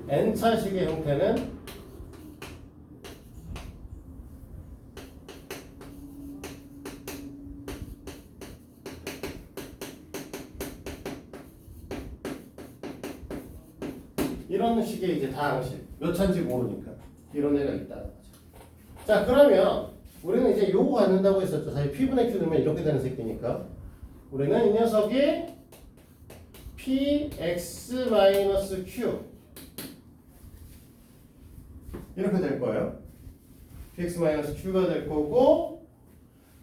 n차식의 형태는 이런 식의 이제 다항식. 몇 차인지 모르니까 이런 애가 있다는 거죠. 자, 그러면 우리는 이제 요거 갖는다고 했었죠. 사실 P분의 Q 넣으면 이렇게 되는 새끼니까 우리는 이 녀석이 Px-Q 이렇게 될 거예요. Px-Q가 될 거고,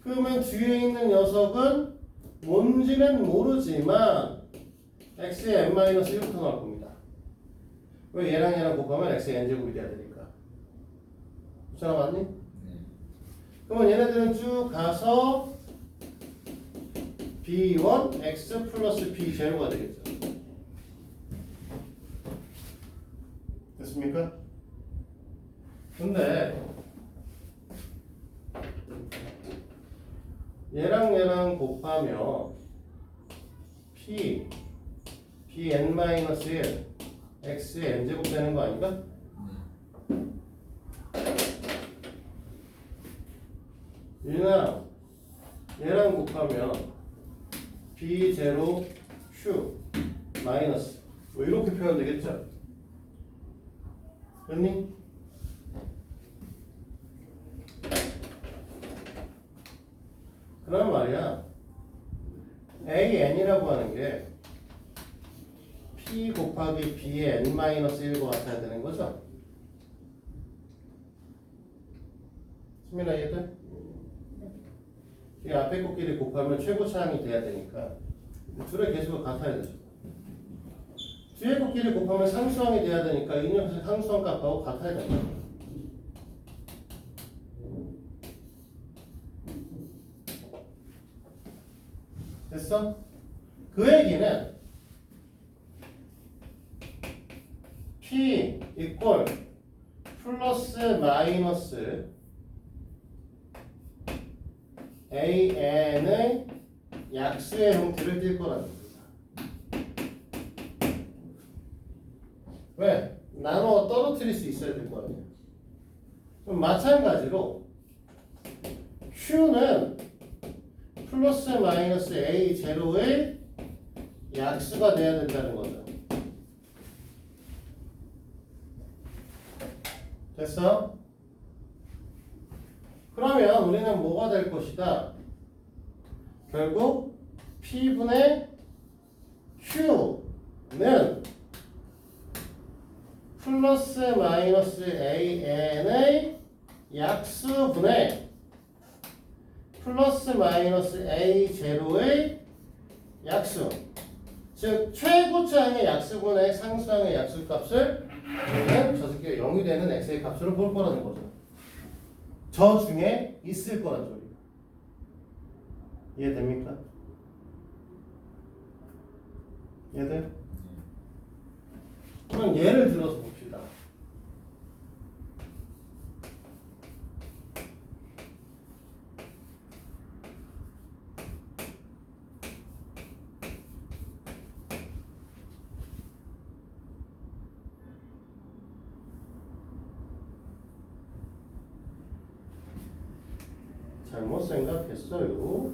그러면 뒤에 있는 녀석은 뭔지는 모르지만 x의 n-1부터 나올 겁니다. 왜 얘랑 얘랑 곱하면 x의 n제곱이 돼야 되니까. 사람 맞니? 네. 그러면 얘네들은 쭉 가서 b1 x 플러스 b0가 되겠죠. 됐습니까? 근데 얘랑 곱하면 bn-1 x의 n제곱 되는 거 아닌가? 얘랑 곱하면 b0 q 마이너스 뭐 이렇게 표현되겠죠? 됐니? 그런 말이야. AN이라고 하는 게 P 곱하기 B의 N-1과 같아야 되는 거죠? 수민아 이해돼? 이 앞에 것끼리 곱하면 최고차항이 돼야 되니까 둘의 개수가 같아야 되죠. 뒤에 것끼리 곱하면 상수항이 돼야 되니까 이 녀석 상수항 값하고 같아야 된다. 됐어? 그 얘기는 P 이꼴 플러스 마이너스 AN의 약수의 형태를 띌 거라는 겁니다. 왜? 나눠 떨어뜨릴 수 있어야 될 거 아니에요. 그럼 마찬가지로 Q는 플러스 마이너스 A0의 약수가 돼야 된다는 거죠. 됐어? 그러면 우리는 뭐가 될 것이다? 결국 P분의 Q는 플러스 마이너스 AN의 약수분의 플러스 마이너스 A0의 약수, 즉 최고차항의 약수분의 상수항의 약수값을 우리는 저 새끼가 0이 되는 x의 값으로 볼 거라는 거죠. 저 중에 있을 거란 소리가. 이해됩니까? 이해돼? 그럼 예를 들어서 봅시다. 잘못 생각했어요.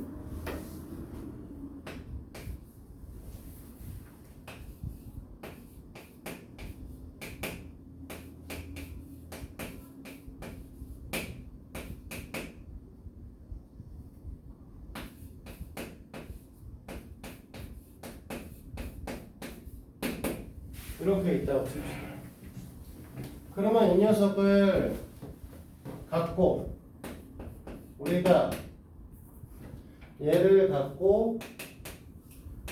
이렇게 있다고 칩시다. 그러면 이 녀석을 갖고 우리가 얘를 갖고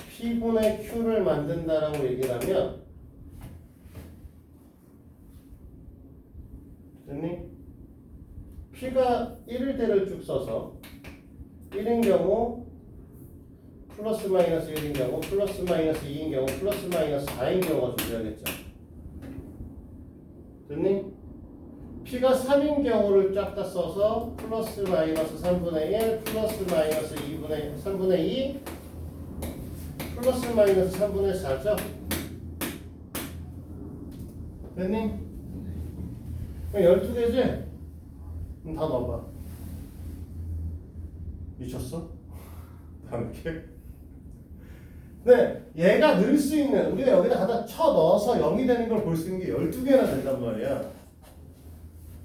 P분의 Q를 만든다라고 얘기를 하면 됐니? P가 1대를 쭉 써서 1인 경우 플러스 마이너스 1인 경우 플러스 마이너스 2인 경우 플러스 마이너스 4인 경우가 존재하겠죠. 됐니? P가 3인 경우를 쫙 다 써서 플러스 마이너스 3분의 1 플러스 마이너스 2분의 3분의 2 플러스 마이너스 3분의 4죠? 됐니? 그럼 12개지? 그럼 다 넣어봐. 미쳤어? 다음 게? 네, 얘가 늘 수 있는, 우리가 여기다 갖다 쳐 넣어서 0이 되는 걸 볼 수 있는 게 12개나 된단 말이야.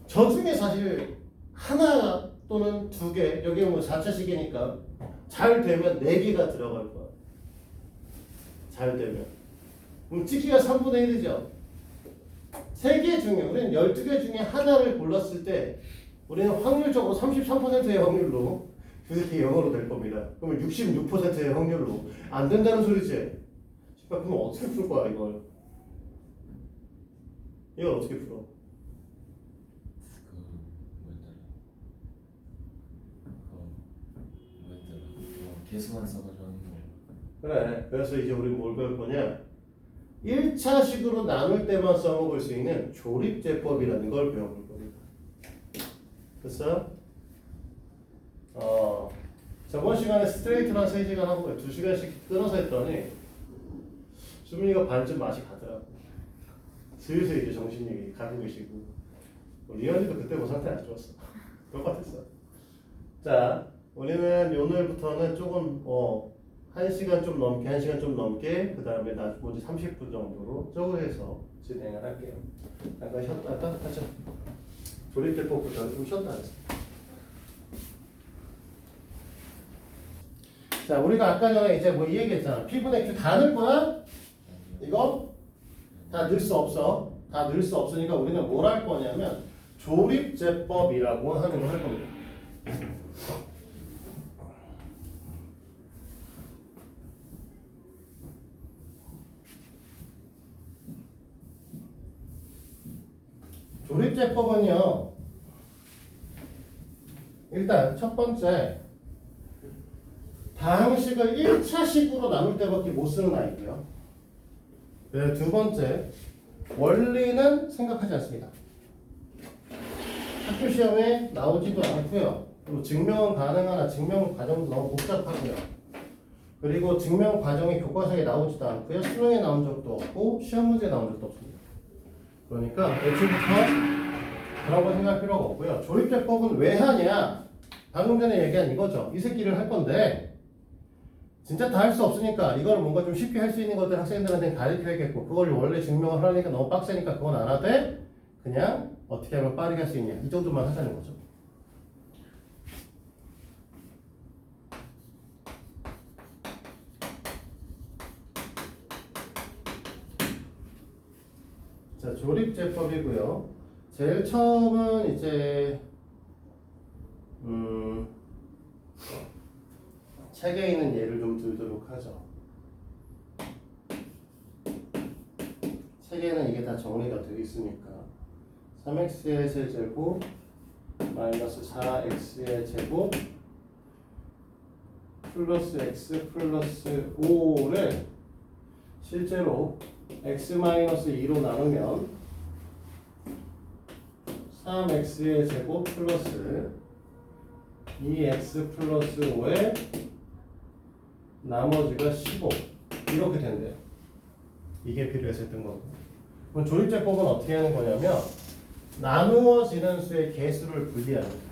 저 중에 사실 하나 또는 두 개, 여기 뭐 4차식이니까 잘 되면 4개가 들어갈 거야. 잘 되면. 그럼 찍기가 3분의 1이죠. 3개 중에, 우리는 12개 중에 하나를 골랐을 때 우리는 확률적으로 33%의 확률로 그게 0으로 될 겁니다. 그러면 66%의 확률로 안 된다는 소리지. 그럼 어떻게 풀 거야 이걸? 이걸 어떻게 풀어? 개수만 써가지고 하는 거. 그래. 그래서 이제 우리 뭘 배울 거냐? 1차식으로 나눌 때만 써먹을 수 있는 조립제법이라는 걸 배워볼 겁니다. 됐어? 저번 시간에 스트레이트로 한 3시간 하고 2시간씩 끊어서 했더니 수민이가 반쯤 맛이 가더라고. 슬슬 이제 정신이 가고 계시고 리언이도 그때 뭐 상태 안 좋았어. 똑같았어. 자, 우리는 오늘부터는 조금 1시간 좀 넘게 1시간 좀 넘게 그 다음에 나머지 30분 정도로 쪼개서 진행을 할게요. 잠깐 쉬었다 하자. 조립제법부터 좀 쉬었다 하자. 자, 우리가 아까 전에 이제 뭐 이 얘기했잖아. P분의 Q 다 넣을 거야? 이거? 다 넣을 수 없어. 다 넣을 수 없으니까 우리는 뭘 할 거냐면 조립제법이라고 하는 걸 할 겁니다. 조립제법은요, 일단 첫 번째 다항식을 1차식으로 나눌 때밖에 못 쓰는 아이고요. 두 번째, 원리는 생각하지 않습니다. 학교 시험에 나오지도 않고요. 그리고 증명은 가능하나 증명 과정도 너무 복잡하고요. 그리고 증명 과정이 교과서에 나오지도 않고요. 수능에 나온 적도 없고 시험 문제에 나온 적도 없습니다. 그러니까 애초부터 그런 거 생각할 필요가 없고요. 조립제법은 왜 하냐? 방금 전에 얘기한 이거죠. 이 새끼를 할 건데 진짜 다 할 수 없으니까 이걸 뭔가 좀 쉽게 할 수 있는 것들 학생들한테 가르쳐야겠고 그걸 원래 증명을 하려니까 너무 빡세니까 그건 안 하되 그냥 어떻게 하면 빠르게 할 수 있냐 이 정도만 하자는 거죠. 자, 조립제법이고요. 제일 처음은 이제 책에 있는 예를 좀 들도록 하죠. 책에는 이게 다 정리가 되어 있으니까 3x의 세제곱 마이너스 4x의 제곱 플러스 x 플러스 5를 실제로 x-2로 나누면 3x의 제곱 플러스 2x 플러스 5의 나머지가 15 이렇게 된대요. 이게 필요했었던 거고. 그럼 조립제법은 어떻게 하는 거냐면 나누어지는 수의 개수를 분리하는 거예요.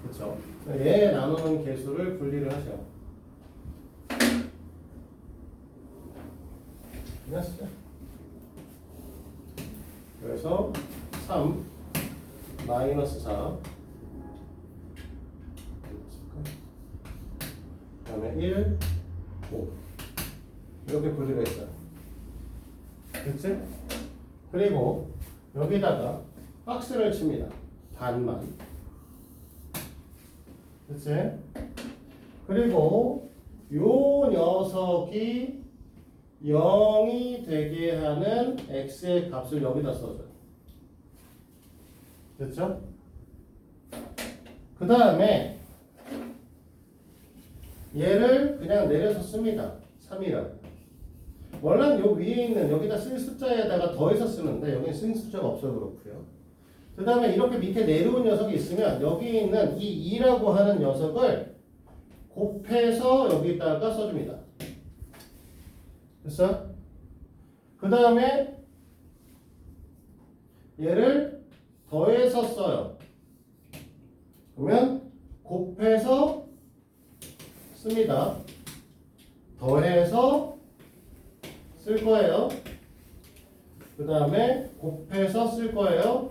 그렇죠? 얘 나누는 개수를 분리를 하죠. 끝났어요. 그래서 3 마이너스 4 그 다음에 1 5 이렇게 분리가 있어요. 그치? 그리고 여기다가 박스를 칩니다. 반만. 그치? 그리고 요 녀석이 0이 되게 하는 x의 값을 여기다 써줘요. 됐죠? 그 다음에 얘를 그냥 내려서 씁니다. 3이라고. 원래는 요 위에 있는 여기다 쓸 숫자에다가 더해서 쓰는데 여기는 쓴 숫자가 없어서 그렇고요. 그 다음에 이렇게 밑에 내려온 녀석이 있으면 여기 있는 이 2라고 하는 녀석을 곱해서 여기다가 써줍니다. 됐어? 그 다음에 얘를 더해서 써요. 그러면 곱해서 씁니다. 더해서 쓸 거예요. 그 다음에 곱해서 쓸 거예요.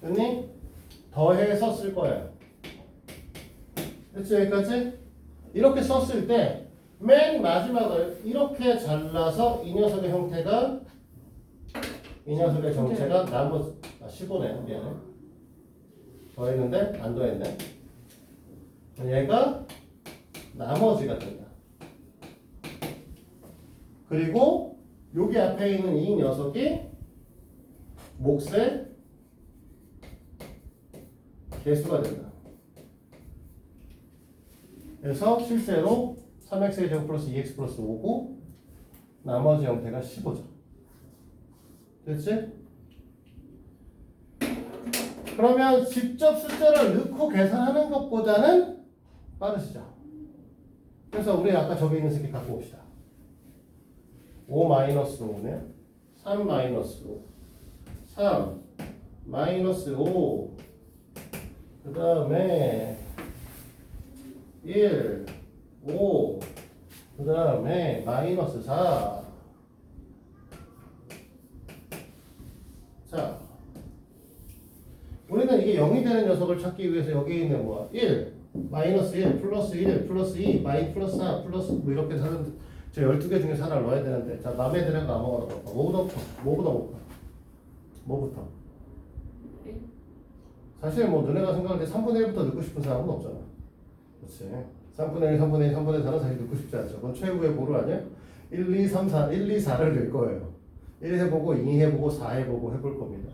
됐니? 더해서 쓸 거예요. 됐지? 여기까지? 이렇게 썼을 때 맨 마지막을 이렇게 잘라서 이 녀석의 형태가 이 녀석의 정체가 나머지 15네요. 미안해. 더했는데 안 더했네. 얘가 나머지가 된다. 그리고 여기 앞에 있는 이 녀석이 몫의 개수가 된다. 그래서 실제로 3x의 제곱 플러스 2x 플러스 5고 나머지 형태가 15죠. 됐지? 그러면 직접 숫자를 넣고 계산하는 것보다는 빠르시죠. 그래서 우리 아까 저기 있는 새끼 갖고 옵시다. 5 마이너스 5네. 3 마이너스 5. 3 마이너스 5. 그 다음에 1, 5. 그 다음에 마이너스 4. 자, 우리는 이게 0이 되는 녀석을 찾기 위해서 여기 있는 뭐야? 1, 마이너스 1, 플러스 1, 플러스 2, 마이 플러스 4, 플러스 뭐 이렇게 사는 저 12개 중에 하나를 넣어야 되는데 자, 맘에 드는 거 아무거나 넣을까? 뭐부터 볼까? 뭐부터? 사실 뭐 너네가 생각할 때 3분의 1부터 넣고 싶은 사람은 없잖아. 그렇지? 3분의 1, 3분의 1, 3분의 4는 사실 넣고 싶지 않죠. 그건 최후의 고를 아니야? 1, 2, 3, 4, 1, 2, 4를 넣을 거예요. 1 해보고 2 해보고 4 해보고 해볼 겁니다.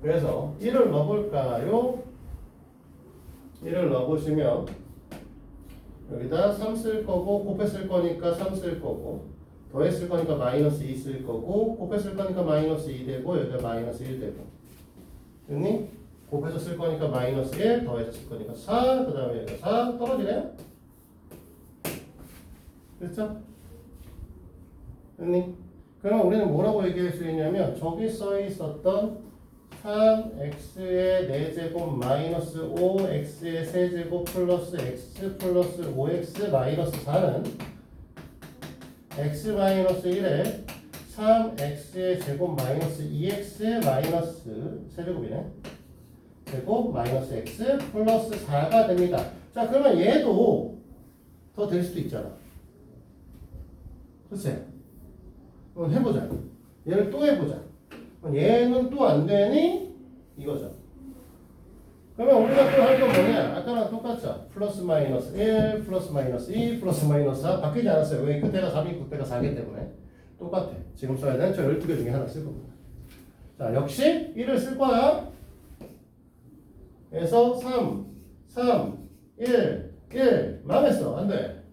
그래서 1을 넣어볼까요? 1을 넣어보시면 여기다 3 쓸 거고 곱했을 거니까 3 쓸 거고 더했을 거니까 마이너스 2 쓸 거고 곱했을 거니까 마이너스 2 되고 여기다 마이너스 1 되고 됐니? 곱해서 쓸 거니까 마이너스 1 더해서 쓸 거니까 4 그 다음에 여기가 4 떨어지네요? 됐죠? 됐니? 그럼 우리는 뭐라고 얘기할 수 있냐면 저기 써 있었던 3x의 4제곱 마이너스 5x의 세제곱 플러스 x 플러스 5x 마이너스 4는 x 마이너스 1에 3x의 제곱 마이너스 2x 마이너스 세제곱이네. 제곱 마이너스 x 플러스 4가 됩니다. 자, 그러면 얘도 더 될 수도 있잖아. 그치? 그럼 해보자. 얘를 또 해보자. 얘는 또 안 되니? 이거죠. 그러면 우리가 또 할 건 뭐냐? 아까랑 똑같죠? 플러스 마이너스 1, 플러스 마이너스 2, 플러스 마이너스 4 바뀌지 않았어요. 왜? 끝에가 3이 끝에가 4기 때문에 똑같아. 지금 써야 되는 저 12개 중에 하나 쓸 겁니다. 자, 역시 1을 쓸 거야. 그래서 3, 1, 1 망했어. 안 돼.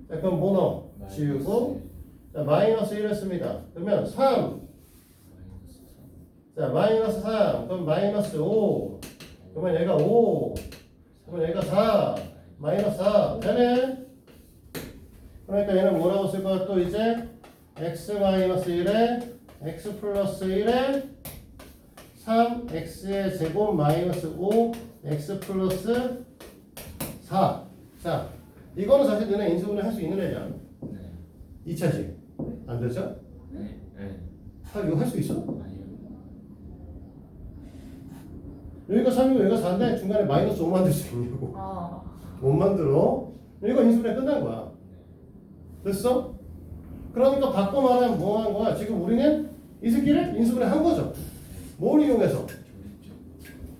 자, 그럼 뭐 넣어? 지우고 자, 마이너스 1을 씁니다. 그러면 3 자, 마이너스 3 그럼 마이너스 5 그러면 얘가 5 그러면 얘가 4 마이너스 4 되네. 그러니까 얘는 뭐라고 쓸 거야? 또 이제 x 마이너스 1에 x 플러스 1에 3x의 제곱 마이너스 5 x 플러스 4. 자, 이거는 사실 너네 인수분해 할 수 있는 애잖아. 네. 2차식 안 되죠? 네. 네. 이거 할 수 있어? 아니요. 여기가 3이고 여기가 4인데 중간에 마이너스 5 만들 수 있냐고. 아. 못 만들어. 이거 인수분해 끝난 거야. 됐어? 그러니까 바꿔 말하면 뭐 하는 거야? 지금 우리는 이 새끼를 인수분해 한 거죠. 뭘 이용해서? 조립죠.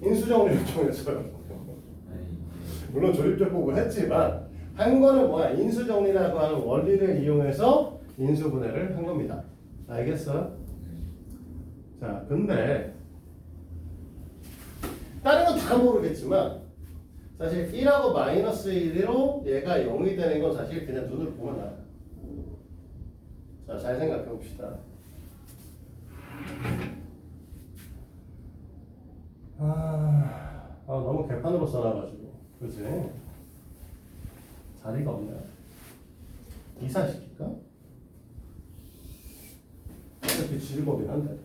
인수정리를 통해서요. 아니. 물론 조립적법을 했지만 한 거는 뭐야? 인수정리라고 하는 원리를 이용해서 인수분해를 한 겁니다. 알겠어? 자, 근데 다른 건 다 모르겠지만 사실 1하고 마이너스 1로 얘가 0이 되는 건 사실 그냥 눈으로 보면 알아. 자, 잘 생각해 봅시다. 너무 개판으로 써놔가지고 그치? 다리가 없나요? 이사시킬까? 어차피 즐거우긴 한데.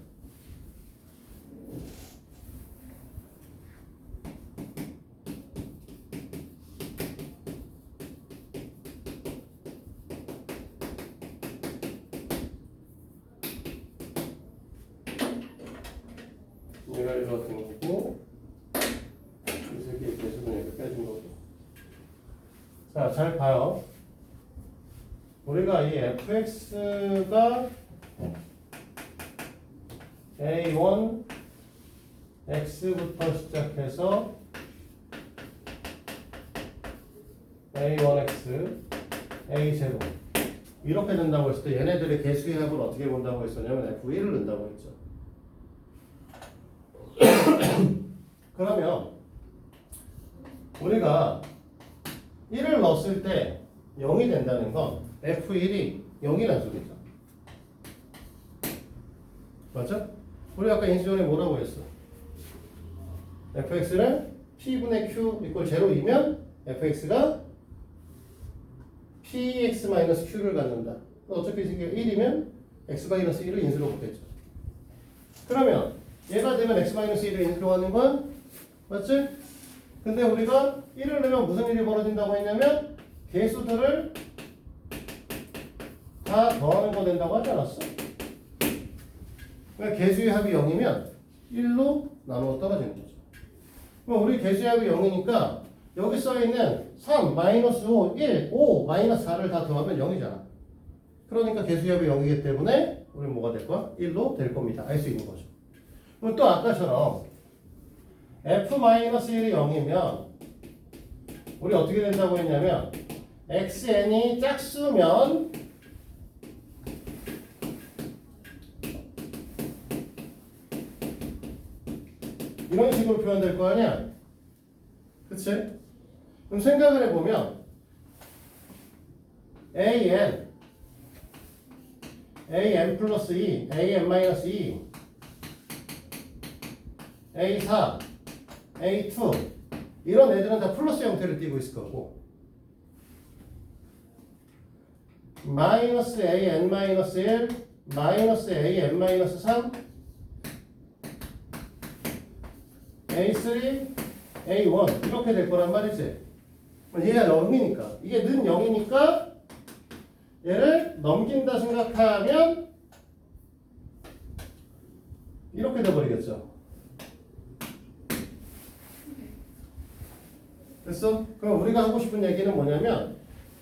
얘가 이렇게 된 거고, 이 새끼의 개수는 이렇게 빼준 거고. 자, 잘 봐요. 우리가 이 fx가 a1 x부터 시작해서 a1x a0 이렇게 된다고 했을 때 얘네들의 개수의 합을 어떻게 본다고 했었냐면 f1을 넣는다고 했죠. 그러면 우리가 1을 넣었을 때 0이 된다는 건 f1이 0이라는 소리죠. 맞죠? 우리 아까 인수 전에 뭐라고 했어? fx는 p분의 q 이꼴 0이면 fx가 px-q를 갖는다. 어차피 이게 1이면 x-1을 인수로 보겠죠. 그러면 얘가 되면 x-1을 인수로 하는 건 맞지? 근데 우리가 1을 넣으면 무슨 일이 벌어진다고 했냐면 개수들을 다 더하는 거 된다고 하지 않았어? 그러니까 개수의 합이 0이면 1로 나누어 떨어지는 거죠. 그럼 우리 개수의 합이 0이니까 여기 써있는 3, 마이너스 5, 1, 5, 마이너스 4를 다 더하면 0이잖아. 그러니까 개수의 합이 0이기 때문에 우리 뭐가 될 거야? 1로 될 겁니다. 알 수 있는 거죠. 그럼 또 아까처럼 f-1이 0이면 우리 어떻게 된다고 했냐면 xn이 짝수면 이런 식으로 표현될 거 아니야? 그치? 그럼 생각을 해보면 an 플러스 2, an 마이너스 2, a4, a2 이런 애들은 다 플러스 형태를 띠고 있을 거고 마이너스 an 마이너스 1, 마이너스 an 마이너스 3, a3, a1 이렇게 될 거란 말이지. 얘가 0이니까 이게 는 0이니까 얘를 넘긴다 생각하면 이렇게 돼버리겠죠. 됐어? 그럼 우리가 하고 싶은 얘기는 뭐냐면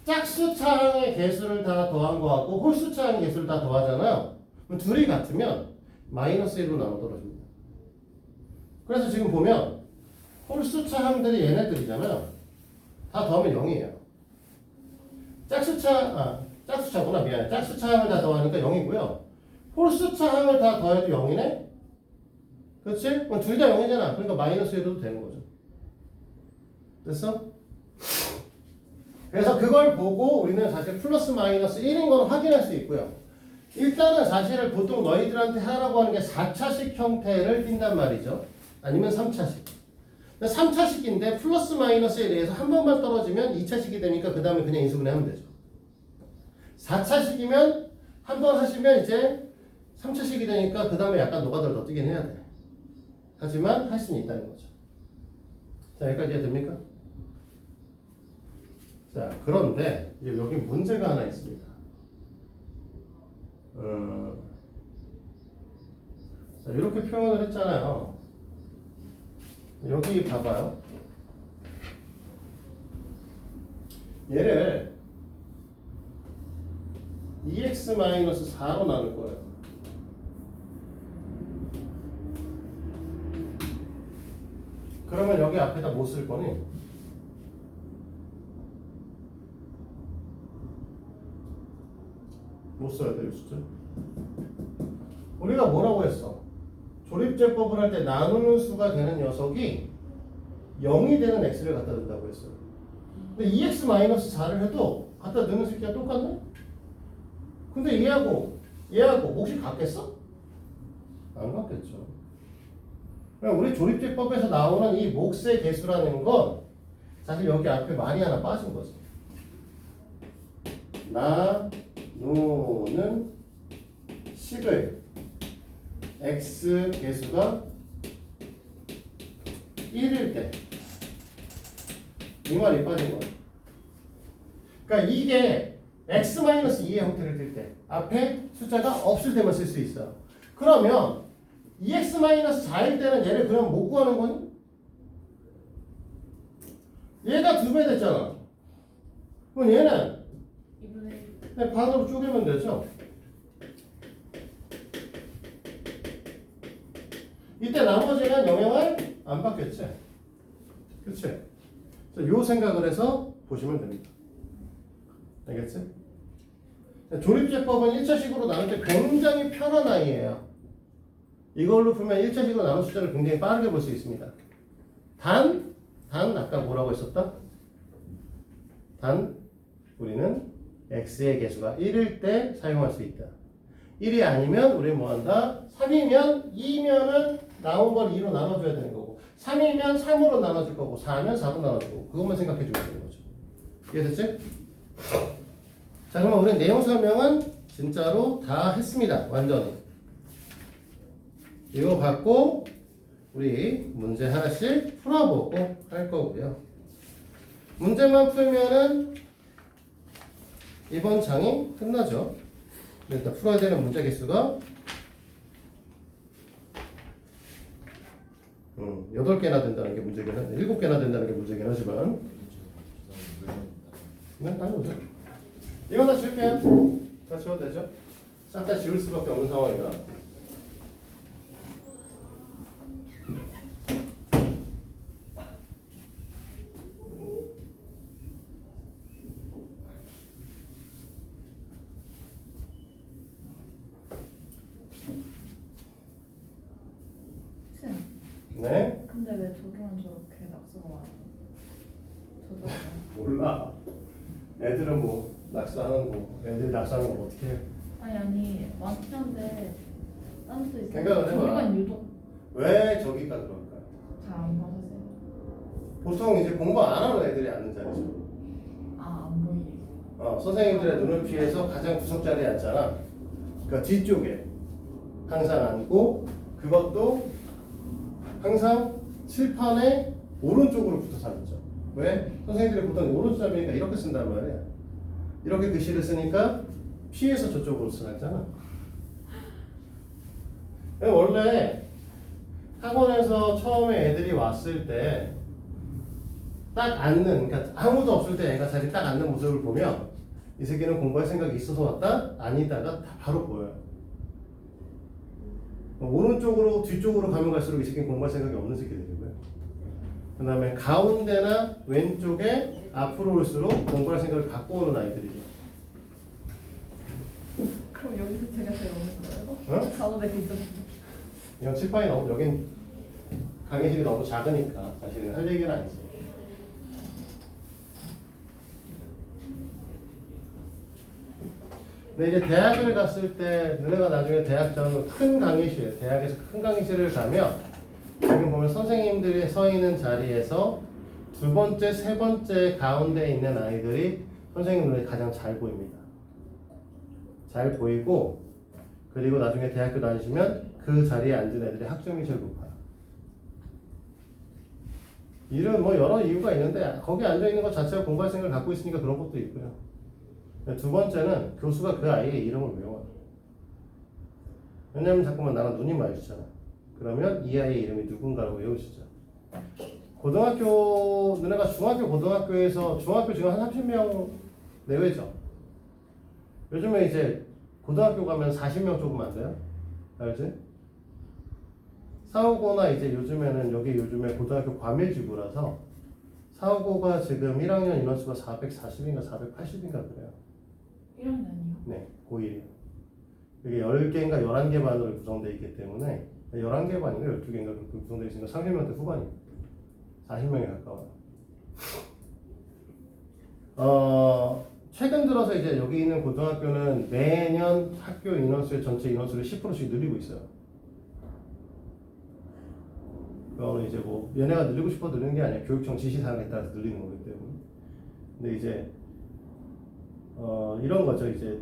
짝수차항의 개수를 다 더한 거하고 홀수차항의 개수를 다 더하잖아요. 그럼 둘이 같으면 마이너스 1로 나눠 떨어집니다. 그래서 지금 보면 홀수차항들이 얘네들이잖아요. 다 더하면 0이에요. 짝수차구나. 미안해. 짝수차항을 다 더하니까 0이고요. 홀수차항을 다 더해도 0이네? 그렇지? 그럼 둘 다 0이잖아. 그러니까 마이너스 1로 되는 거죠. 됐어? 그래서 그걸 보고 우리는 사실 플러스 마이너스 1인 건 확인할 수 있고요. 일단은 사실을 보통 너희들한테 하라고 하는 게 4차식 형태를 띈단 말이죠. 아니면 3차식. 3차식인데 플러스 마이너스에 대해서 한 번만 떨어지면 2차식이 되니까 그 다음에 그냥 인수분해하면 되죠. 4차식이면 한 번 하시면 이제 3차식이 되니까 그 다음에 약간 노가다를 더 뜨긴 해야 돼. 하지만 할 수는 있다는 거죠. 자, 여기까지 됩니까? 자, 그런데 이제 여기 문제가 하나 있습니다. 자, 이렇게 표현을 했잖아요. 여기 봐봐요. 얘를 2x-4로 나눌 거예요. 그러면 여기 앞에다 뭐 쓸 거니? 뭐 써야 돼요, 숫자? 우리가 뭐라고 했어? 조립제법을 할 때 나누는 수가 되는 녀석이 0이 되는 x를 갖다 둔다고 했어요. 근데 2x-4를 해도 갖다 넣는 새끼가 똑같네? 근데 얘하고 혹시 같겠어? 안 같겠죠. 우리 조립제법에서 나오는 이 몫의 개수라는 건 사실 여기 앞에 말이 하나 빠진 거죠. 나누는 식을 x 개수가 1일 때 이 말이 빠진 거야. 그러니까 이게 x-2의 형태를 띨 때 앞에 숫자가 없을 때만 쓸 수 있어. 그러면 2x-4일 때는 얘를 그냥 못 구하는 거니? 얘가 2배 됐잖아. 그럼 얘는 2분의 1. 그냥 반으로 쪼개면 되죠. 이때 나머지는 영향을 안 받겠지. 그치? 요 생각을 해서 보시면 됩니다. 알겠지? 조립제법은 1차식으로 나눌 때 굉장히 편한 아이예요. 이걸로 풀면 1차식으로 나눈 숫자를 굉장히 빠르게 볼 수 있습니다. 단 아까 뭐라고 했었다? 단 우리는 x의 개수가 1일 때 사용할 수 있다. 1이 아니면 우리 뭐 한다? 3이면 2면은 나온 걸 2로 나눠줘야 되는 거고 3이면 3으로 나눠줄 거고 4면 4로 나눠줄 거고 그것만 생각해 주면 되는 거죠. 이해됐지? 자, 그러면 우리 내용 설명은 진짜로 다 했습니다. 완전히. 이거 갖고 우리 문제 하나씩 풀어보고 할 거고요. 문제만 풀면은 이번 장이 끝나죠. 일단 풀어야 되는 문제 개수가 8개나 된다는 게 문제긴 한데 7개나 된다는 게 문제긴 하지만 그냥 다 보죠. 이거 다 지울게요. 다 지워도 되죠? 싹 다 지울 수밖에 없는 상황이다. 쌤, 네? 근데 왜 저기만 저렇게 낙서가 많아요? 저도 몰라. 애들은 뭐 낙서하는 거, 애들이 낙서하는 거 어떻게 해? 아니 많던데 딴 데도 있어요. 생각을 해봐. 저기만 유독 왜 저기가 그럴까? 잘 안 봐서요. 보통 이제 공부 안 하는 애들이 앉는 자리죠. 아안 보이게. 선생님들의 눈을 피해서 가장 구석 자리에 앉잖아. 그러니까 뒤쪽에 항상 앉고 그것도 항상 칠판의 오른쪽으로 붙어서 앉죠. 왜? 선생님들이 보통 오른쪽이니까 이렇게 쓴단 말이야. 이렇게 글씨를 쓰니까 피해서 저쪽으로 쓰잖아. 원래 학원에서 처음에 애들이 왔을 때 딱 앉는, 그러니까 아무도 없을 때 애가 자리 딱 앉는 모습을 보면 이 새끼는 공부할 생각이 있어서 왔다? 아니다가 다 바로 보여요. 오른쪽으로 뒤쪽으로 가면 갈수록 이 새끼는 공부할 생각이 없는 새끼들이고요. 그 다음에 가운데나 왼쪽에 앞으로 올수록 공부할 생각을 갖고 오는 아이들이죠. 그럼 여기서 제가 제일 오는 거예요? 어? 단어대 기준. 이건 칠판이 너무, 여긴 강의실이 너무 작으니까 사실은 할 얘기는 아니지. 근데 이제 대학을 갔을 때 너네가 나중에 대학처럼 큰 강의실, 대학에서 큰 강의실을 가면 지금 보면 선생님들이 서 있는 자리에서 두 번째, 세 번째 가운데 있는 아이들이 선생님 눈에 가장 잘 보입니다. 잘 보이고 그리고 나중에 대학교 다니시면 그 자리에 앉은 애들의 학점이 제일 높아요. 이런 뭐 여러 이유가 있는데 거기 앉아 있는 것 자체가 공부할 생각을 갖고 있으니까 그런 것도 있고요. 두 번째는 교수가 그 아이의 이름을 외워요. 왜냐면 자꾸만 나는 눈이 마주치잖아. 그러면 이 아이의 이름이 누군가를 외우시죠. 고등학교, 너네가 중학교, 고등학교에서 중학교 지금 한 30명 내외죠. 요즘에 이제 고등학교 가면 40명 조금 안 돼요. 알지? 사오고나 이제 요즘에는 여기 요즘에 고등학교 과밀지구라서 사오고가 지금 1학년 인원수가 440인가 480인가 그래요. 1학년이요? 네, 고1이에요. 이게 10개인가 11개 반으로 구성되어 있기 때문에 11개 반인가 12개인가 그렇게 구성되어 있으니까 30명대 후반이에요. 40명에 가까워요. 최근 들어서 이제 여기 있는 고등학교는 매년 학교 인원수의 전체 인원수를 10%씩 늘리고 있어요. 그거는 이제 뭐 얘네가 늘리고 싶어 늘리는 게 아니라 교육청 지시사항에 따라서 늘리는 거기 때문에. 근데 이제 이런 거죠. 이제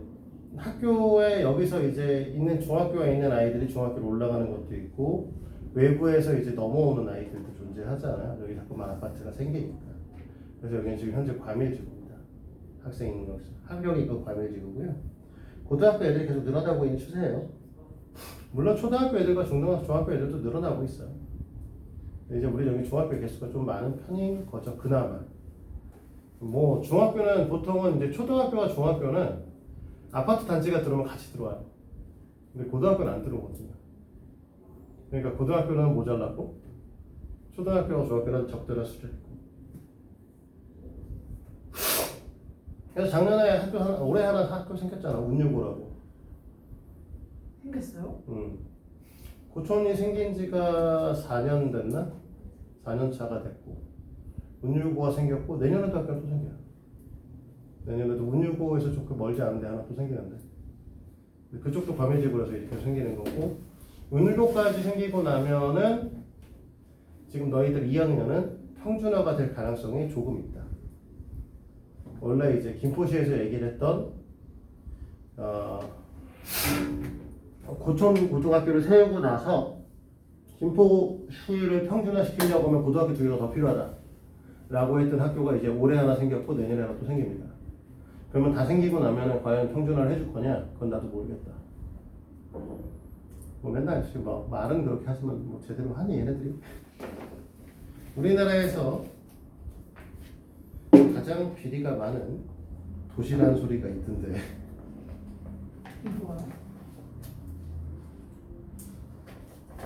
학교에 여기서 이제 있는 중학교에 있는 아이들이 중학교로 올라가는 것도 있고 외부에서 이제 넘어오는 아이들도 존재하잖아요. 여기 자꾸만 아파트가 생기니까. 그래서 여기는 지금 현재 과밀지구입니다. 학생 있는 곳은 학력이 그 과밀지구고요. 고등학교 애들이 계속 늘어나고 있는 추세예요. 물론 초등학교 애들과 중학교 애들도 늘어나고 있어요. 이제 우리 여기 중학교 개수가 좀 많은 편인 거죠. 그나마. 뭐 중학교는 보통은 이제 초등학교와 중학교는 아파트 단지가 들어오면 같이 들어와요. 근데 고등학교는 안 들어오거든요. 그러니까 고등학교는 모자라고 초등학교와 중학교는 적절한 수준이고. 그래서 작년에 올해 하나 학교 생겼잖아. 운유고라고. 생겼어요? 고촌이 생긴 지가 4년 됐나? 4년 차가 됐고 운유고가 생겼고 내년에도 학교가 또 생겨요. 내년에도 운유고에서 조금 멀지 않은데 하나 또 생기는데 그쪽도 과밀지구라서 이렇게 생기는 거고 운유고까지 생기고 나면은 지금 너희들 2학년은 평준화가 될 가능성이 조금 있다. 원래 이제 김포시에서 얘기를 했던 고촌 고등학교를 세우고 나서 김포시를 평준화시키려고 하면 고등학교 2개가 더 필요하다 라고 했던 학교가 이제 올해 하나 생겼고 내년에 하나 또 생깁니다. 그러면 다 생기고 나면 과연 평준화를 해줄 거냐? 그건 나도 모르겠다. 뭐 맨날 지금 뭐 말은 그렇게 하지만 뭐 제대로 하니 얘네들이. 우리나라에서 가장 비리가 많은 도시라는 소리가 있던데 이거요?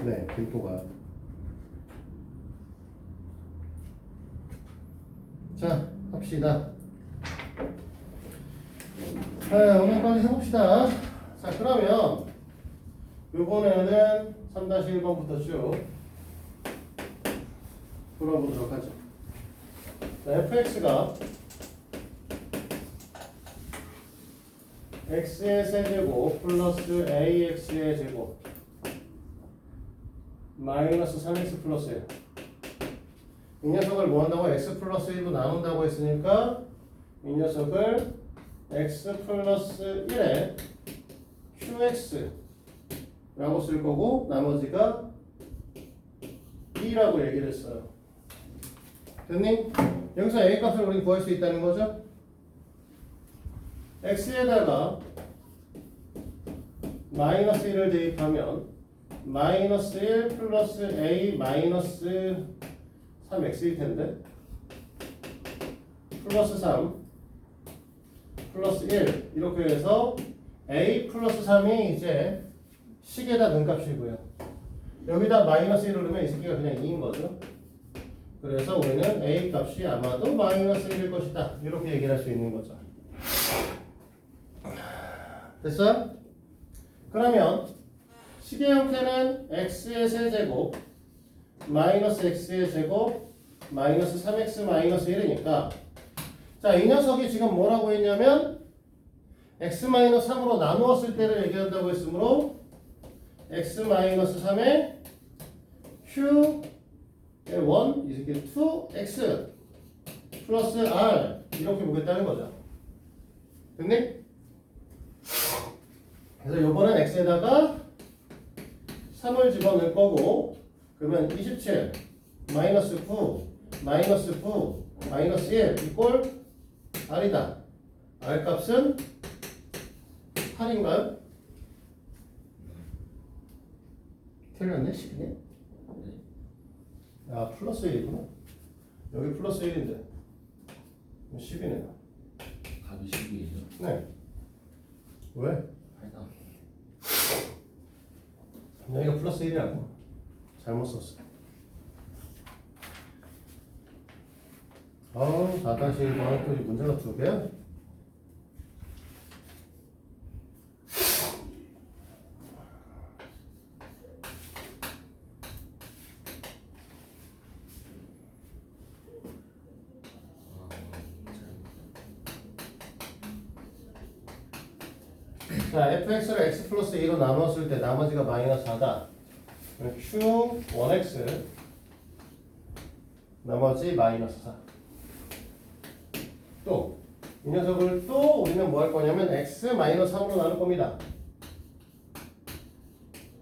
네, 김포가. 자, 합시다. 오늘 빨리 해봅시다. 자, 그러면 이번에는 3-1번부터 쭉 풀어보도록 하죠. 자, fx가 x의 세제곱 플러스 ax의 제곱 마이너스 3x 플러스 1. 이 녀석을 뭐 한다고? x 플러스 1로 나눈다고 했으니까 이 녀석을 x 플러스 1에 qx 라고 쓸 거고 나머지가 2라고 얘기를 했어요. 됐니? 여기서 a 값을 우리 구할 수 있다는 거죠? x에다가 마이너스 1을 대입하면 마이너스 1 플러스 a 마이너스 3x일 텐데 플러스 3 플러스 1 이렇게 해서 a 플러스 3이 이제 식에다 넣은 값이고요. 여기다 마이너스 1을 넣으면 이 새끼가 그냥 2인 거죠. 그래서 우리는 a 값이 아마도 마이너스 1일 것이다. 이렇게 얘기를 할 수 있는 거죠. 됐어요? 그러면 식의 형태는 x의 세제곱 마이너스 x의 제곱 마이너스 3x 마이너스 1이니까 자, 이 녀석이 지금 뭐라고 했냐면 x 마이너스 3으로 나누었을 때를 얘기한다고 했으므로 x 마이너스 3에 q의 1 이렇게 2x 플러스 r 이렇게 보겠다는 거죠. 됐니? 그래서 요번엔 x에다가 3을 집어넣을 거고 그러면 27 마이너스 9 마이너스 9 마이너스 1 이꼴 r이다. r 값은 8인가요? 틀렸네? 10이네? 아 플러스 1이구나. 여기 플러스 1인데 10이네요. 답이 10이에요? 네. 왜? 팔다. 여기가 플러스 1이라고 잘못 썼어. 4-1번 문제가 2개야? 자, fx를 x 플러스 2로 나눴을 때 나머지가 마이너스 4다. q1x 나머지 마이너스 4. 또 이 녀석을 또 우리는 뭐 할 거냐면 x-3으로 나눌 겁니다.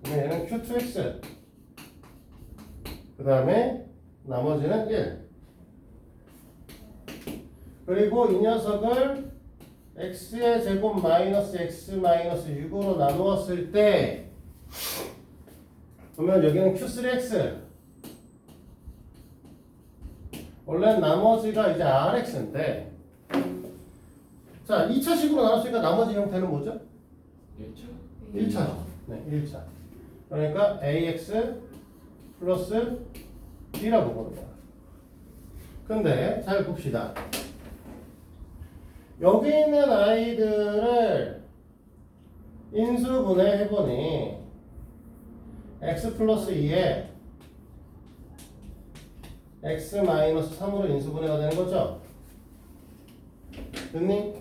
그러면 얘는 q2x. 그 다음에 나머지는 1. 그리고 이 녀석을 x의 제곱 마이너스 x 마이너스 6으로 나누었을 때 그러면 여기는 q3x. 원래 나머지가 이제 rx인데 자 2차식으로 나눴으니까 나머지 형태는 뭐죠? 1차 1차죠. 네, 1차. 그러니까 ax 플러스 b라고 부릅니다. 근데 잘 봅시다. 여기 있는 아이들을 인수분해 해보니 x 플러스 2에 x 마이너스 3으로 인수분해가 되는 거죠. 됐니?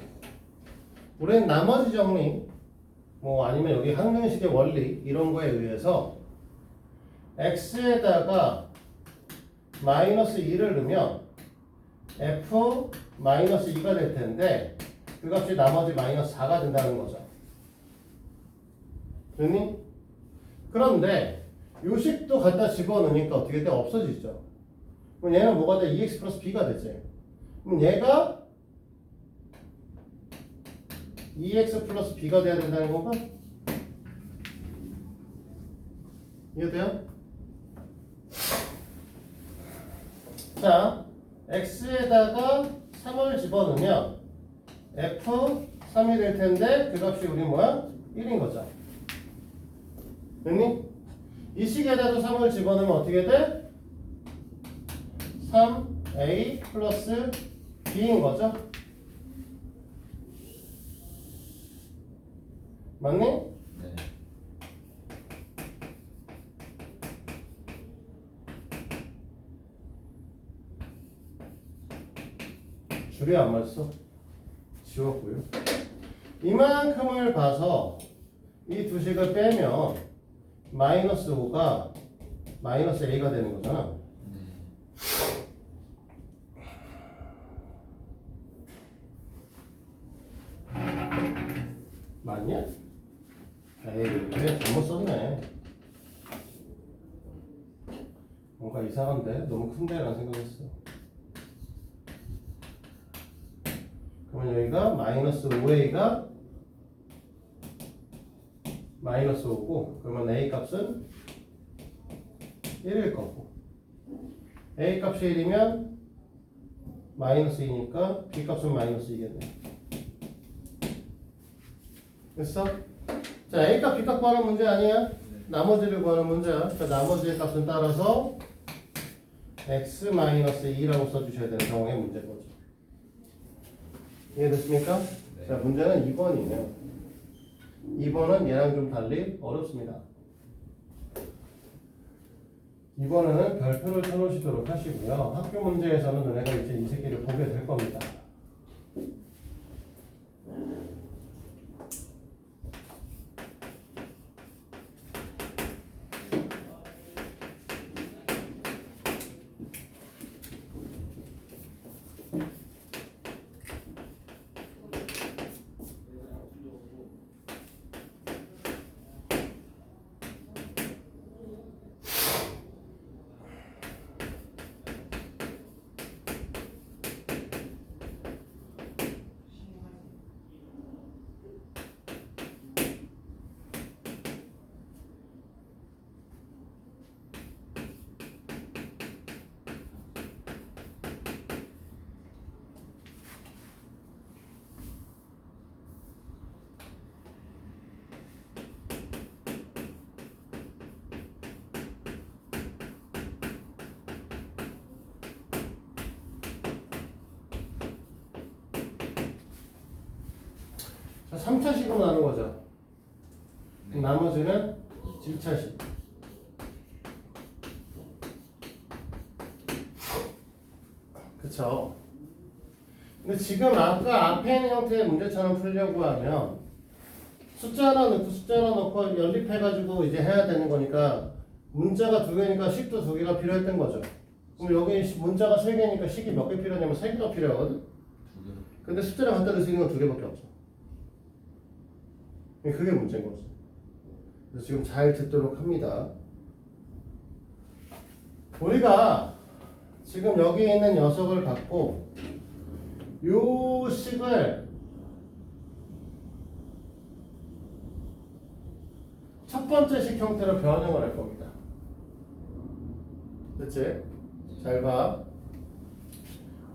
우리는 나머지 정리 뭐 아니면 여기 항등식의 원리 이런 거에 의해서 x에다가 마이너스 2를 넣으면 f 마이너스 2가 될 텐데 그 값이 나머지 마이너스 4가 된다는 거죠. 됐니? 그런데 요식도 갖다 집어넣으니까 어떻게 돼? 없어지죠. 그럼 얘는 뭐가 돼? 2x 플러스 b가 되지. 그럼 얘가 2x 플러스 b가 돼야 된다는 건가? 이해돼요? 자, x에다가 3을 집어넣으면 f3이 될 텐데 그 값이 우리 뭐야? 1인 거죠. 됐니? 이 식에다도 3을 집어넣으면 어떻게 돼? 3a 플러스 b인 거죠. 맞니? 네. 줄이 안 맞았어. 지웠고요. 이만큼을 봐서 이 두 식을 빼면 마이너스 5가 마이너스 a가 되는 거잖아. 맞냐? 에이, 왜 잘못 썼네. 뭔가 이상한데? 너무 큰데? 라는 생각했어. 그러면 여기가 마이너스 5a가 마이너스 5고 그러면 a 값은 1일 거고 a 값이 1이면 마이너스 2니까 b 값은 마이너스 2겠네. 됐어? 자, a 값 b 값 구하는 문제 아니야? 나머지를 구하는 문제야. 자, 나머지의 값은 따라서 x 마이너스 2라고 써주셔야 되는 상황의 문제인 거죠. 이해됐습니까? 네. 자, 문제는 2번이에요. 2번은 얘랑 좀 달리 어렵습니다. 2번에는 별표를 쳐놓으시도록 하시고요. 학교 문제에서는 너네가 이제 이 새끼를 보게 될 겁니다. 자, 3차식으로 나눈 거죠. 네. 나머지는 2차식. 그쵸? 근데 지금 아까 앞에 있는 형태의 문제처럼 풀려고 하면 숫자 하나 넣고 숫자 하나 넣고 연립해가지고 이제 해야 되는 거니까 문자가 2개니까 식도 2개가 필요했던 거죠. 그럼 여기 문자가 3개니까 식이 몇 개 필요하냐면 3개가 필요하거든? 2개. 근데 숫자를 갖다 넣을 수 있는 건 두 개밖에 없어. 그게 문제인 거지. 그래서 지금 잘 듣도록 합니다. 우리가 지금 여기 있는 녀석을 갖고 요 식을 첫 번째 식 형태로 변형을 할 겁니다. 됐지? 잘 봐.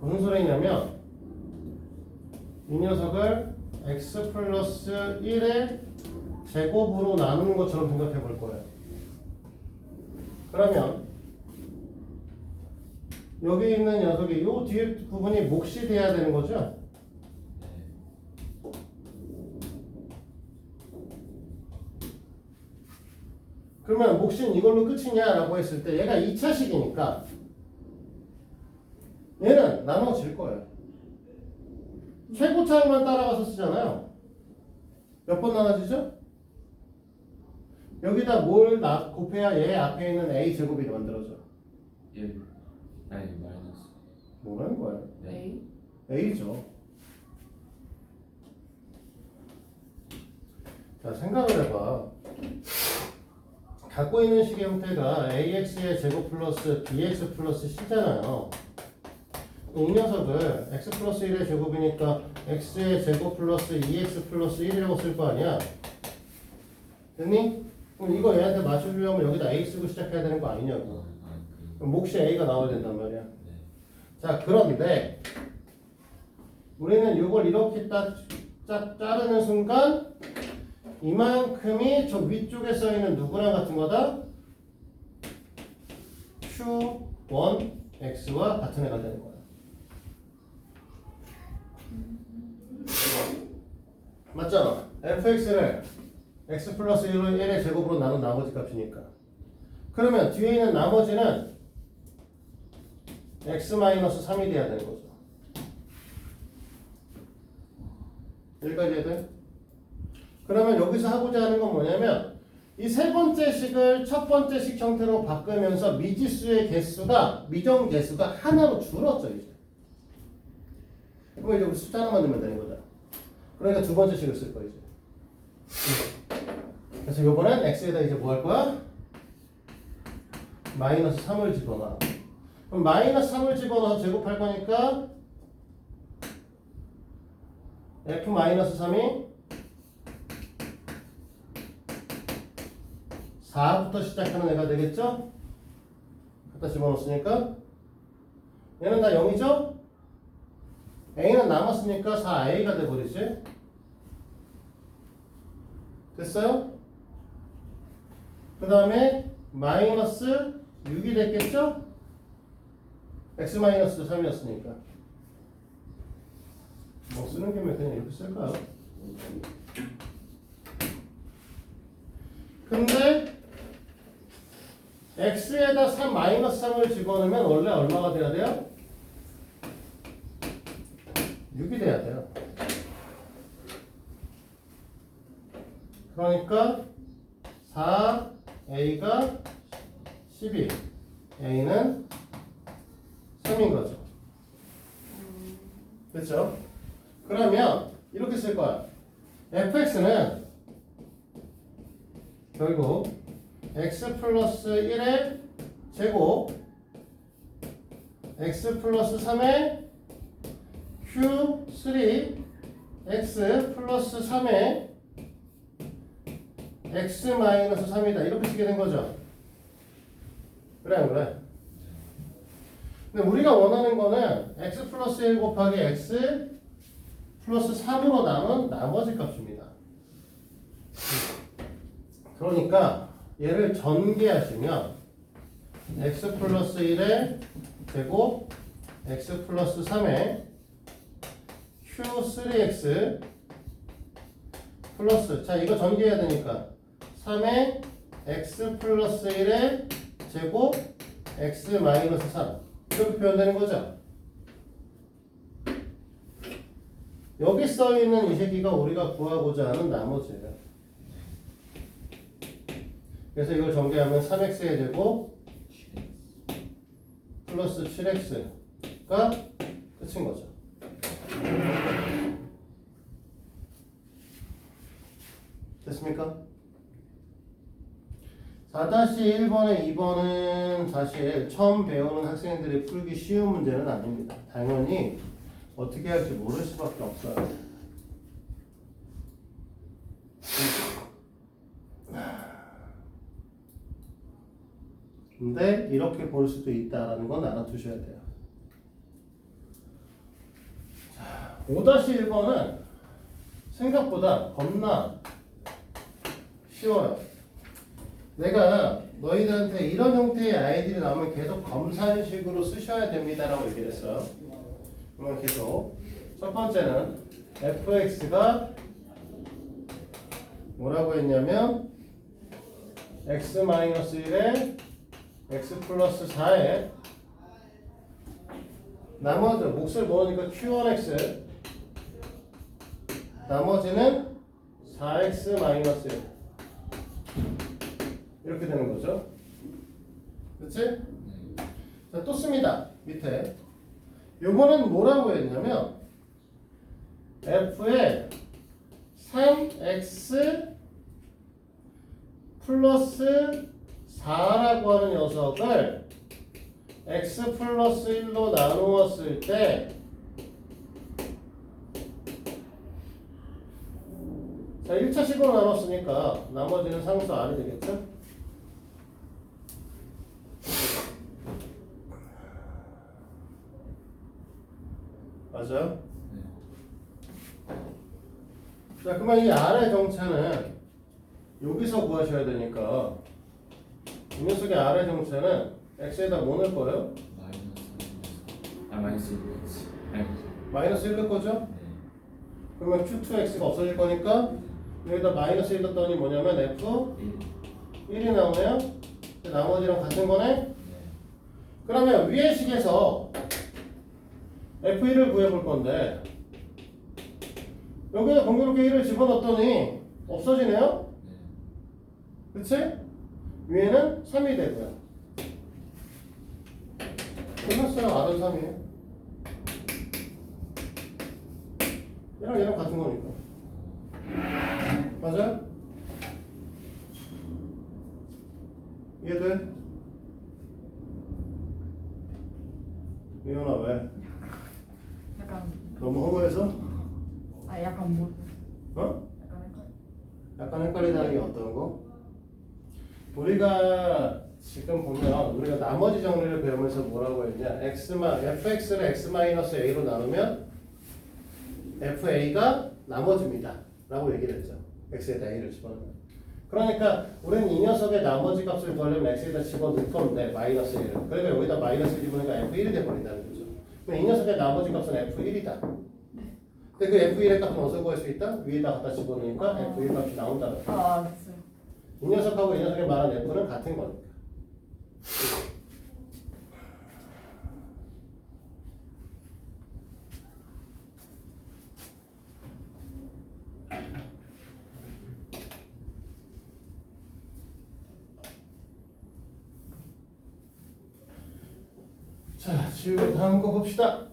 무슨 소리냐면 이 녀석을 x 플러스 1의 제곱으로 나누는 것처럼 생각해 볼 거예요. 그러면 여기 있는 녀석이 요 뒤에 부분이 몫이 돼야 되는 거죠? 그러면 몫은 이걸로 끝이냐라고 했을 때 얘가 2차식이니까 얘는 나눠질 거예요. 최고차항만 따라가서 쓰잖아요. 몇 번 나눠지죠? 여기다 뭘 곱해야 얘 앞에 있는 a 제곱이 만들어져. 1 아니 마이너스 뭐라는 거야? 네. a죠. 자, 생각을 해봐. 갖고 있는 식의 형태가 ax의 제곱 플러스 bx 플러스 c잖아요. 이 녀석을 x 플러스 1의 제곱이니까 x의 제곱 플러스 2x 플러스 1이라고 쓸 거 아니야? 됐니? 그럼 이거 얘한테 맞춰주려면 여기다 a 쓰고 시작해야 되는 거 아니냐고. 그럼 몫이 a가 나와야 된단 말이야. 네. 자, 그런데 우리는 이걸 이렇게 딱 자르는 순간 이만큼이 저 위쪽에 써있는 누구랑 같은 거다? Q1X와 같은 애가 되는 거야. 맞잖아. fx를 x 플러스 1의 제곱으로 나눈 나머지 값이니까. 그러면 뒤에 있는 나머지는 x 마이너스 3이 돼야 되는 거죠. 여기까지 해야 돼? 그러면 여기서 하고자 하는 건 뭐냐면 이 세 번째 식을 첫 번째 식 형태로 바꾸면서 미지수의 개수가 미정 개수가 하나로 줄었죠 이제. 그럼 이제 우리 숫자 하나만 넣으면 되는 거다. 그러니까 두 번째 식을 쓸 거야 이제. 그래서 이번엔 x에다 이제 뭐 할 거야? 마이너스 3을 집어넣어. 그럼 마이너스 3을 집어넣어서 제곱할 거니까 f 마이너스 3이 4부터 시작하는 애가 되겠죠? 갖다 집어넣었으니까 얘는 다 0이죠? a는 남았으니까 4a가 돼버리지. 됐어요? 그 다음에 마이너스 6이 됐겠죠? x 마이너스 3이었으니까 뭐 쓰는 김에 그냥 이렇게 쓸까요? 근데 x에다 3 마이너스 3을 집어넣으면 원래 얼마가 돼야 돼요? 6이 돼야 돼요. 그러니까 4a가 12, a는 3인 거죠. 됐죠? 그러면 이렇게 쓸 거야. fx는 결국 x 플러스 1의 제곱 x 플러스 3의 q3 x 플러스 3의 x 마이너스 3이다 이렇게 쓰게 된 거죠. 그래 안 그래? 근데 우리가 원하는 거는 x 플러스 1 곱하기 x 플러스 3으로 남은 나머지 값입니다. 그러니까 얘를 전개하시면 x 플러스 1의 제곱 x 플러스 3의 q3x 플러스 자 이거 전개해야 되니까 3의 x 플러스 1의 제곱 x 마이너스 3 이렇게 표현되는 거죠. 여기 써있는 이 새끼가 우리가 구하고자 하는 나머지예요. 그래서 이걸 전개하면 3x의 제곱 플러스 7x가 끝인 거죠. 4-1번에 2번은 사실 처음 배우는 학생들이 풀기 쉬운 문제는 아닙니다. 당연히 어떻게 할지 모를 수밖에 없어요. 근데 이렇게 볼 수도 있다는 건 알아두셔야 돼요. 5-1번은 생각보다 겁나 쉬워요. 내가 너희들한테 이런 형태의 아이들이 나오면 계속 검사식으로 쓰셔야 됩니다라고 얘기를 했어요. 그러면 계속 첫 번째는 fx가 뭐라고 했냐면 x-1에 x 플러스 4에 나머지 몫을 모으니까 q1x 나머지는 4x-1 이렇게 되는 거죠. 그치? 자, 또 씁니다. 밑에 요거는 뭐라고 했냐면 f에 3x 플러스 4라고 하는 녀석을 x 플러스 1로 나누었을 때 자, 1차식으로 나눴으니까 나머지는 상수 R이 되겠죠? 맞아요? 자, 그러면 이 R의 정체는 여기서 구하셔야 되니까 이 녀석의 R의 정체는 X에다 뭐 넣을 거예요? 마이너스 1이겠지. 마이너스 1 넣을 거죠? 그러면 Q2X가 없어질 거니까 여기다 마이너스 1 넣었더니 뭐냐면 F 1이 나오네요? 나머지랑 같은 거네? 그러면 위의 식에서 F1을 구해볼 건데 여기다 동그랗게 1을 집어넣었더니 없어지네요? 그치? 위에는 3이 되고요. 끝났어요. R은 3이에요. 얘랑 얘랑 같은 거니까. 맞아요? 이해돼? 이현아 왜? 약간 너무 허무해서? 약간 뭐 어? 약간 헷갈려. 약간 헷갈리다는 게 어떤 거? 우리가 지금 보면 우리가 나머지 정리를 배우면서 뭐라고 했냐? fx를 x-a로 나누면 fa가 나머지입니다 라고 얘기를 했죠. x에다 a를 집어넣으면. 그러니까 우리는 이 녀석의 나머지 값을 구하려면 x에다 집어넣을 건데 마이너스 1을. 그러니까 여기다 마이너스 1 집어넣으니까 f1이 돼버린다는 거죠. 그럼 이 녀석의 나머지 값은 f1이다. 근데 그 f1의 값은 어디서 구할 수 있다? 위에다 갖다 집어넣으니까 f1 값이 나온다는 거죠. 됐어요. 이 녀석하고 이 녀석의 말한 f는 같은 거니까. 자, 지우고 다음 거 봅시다.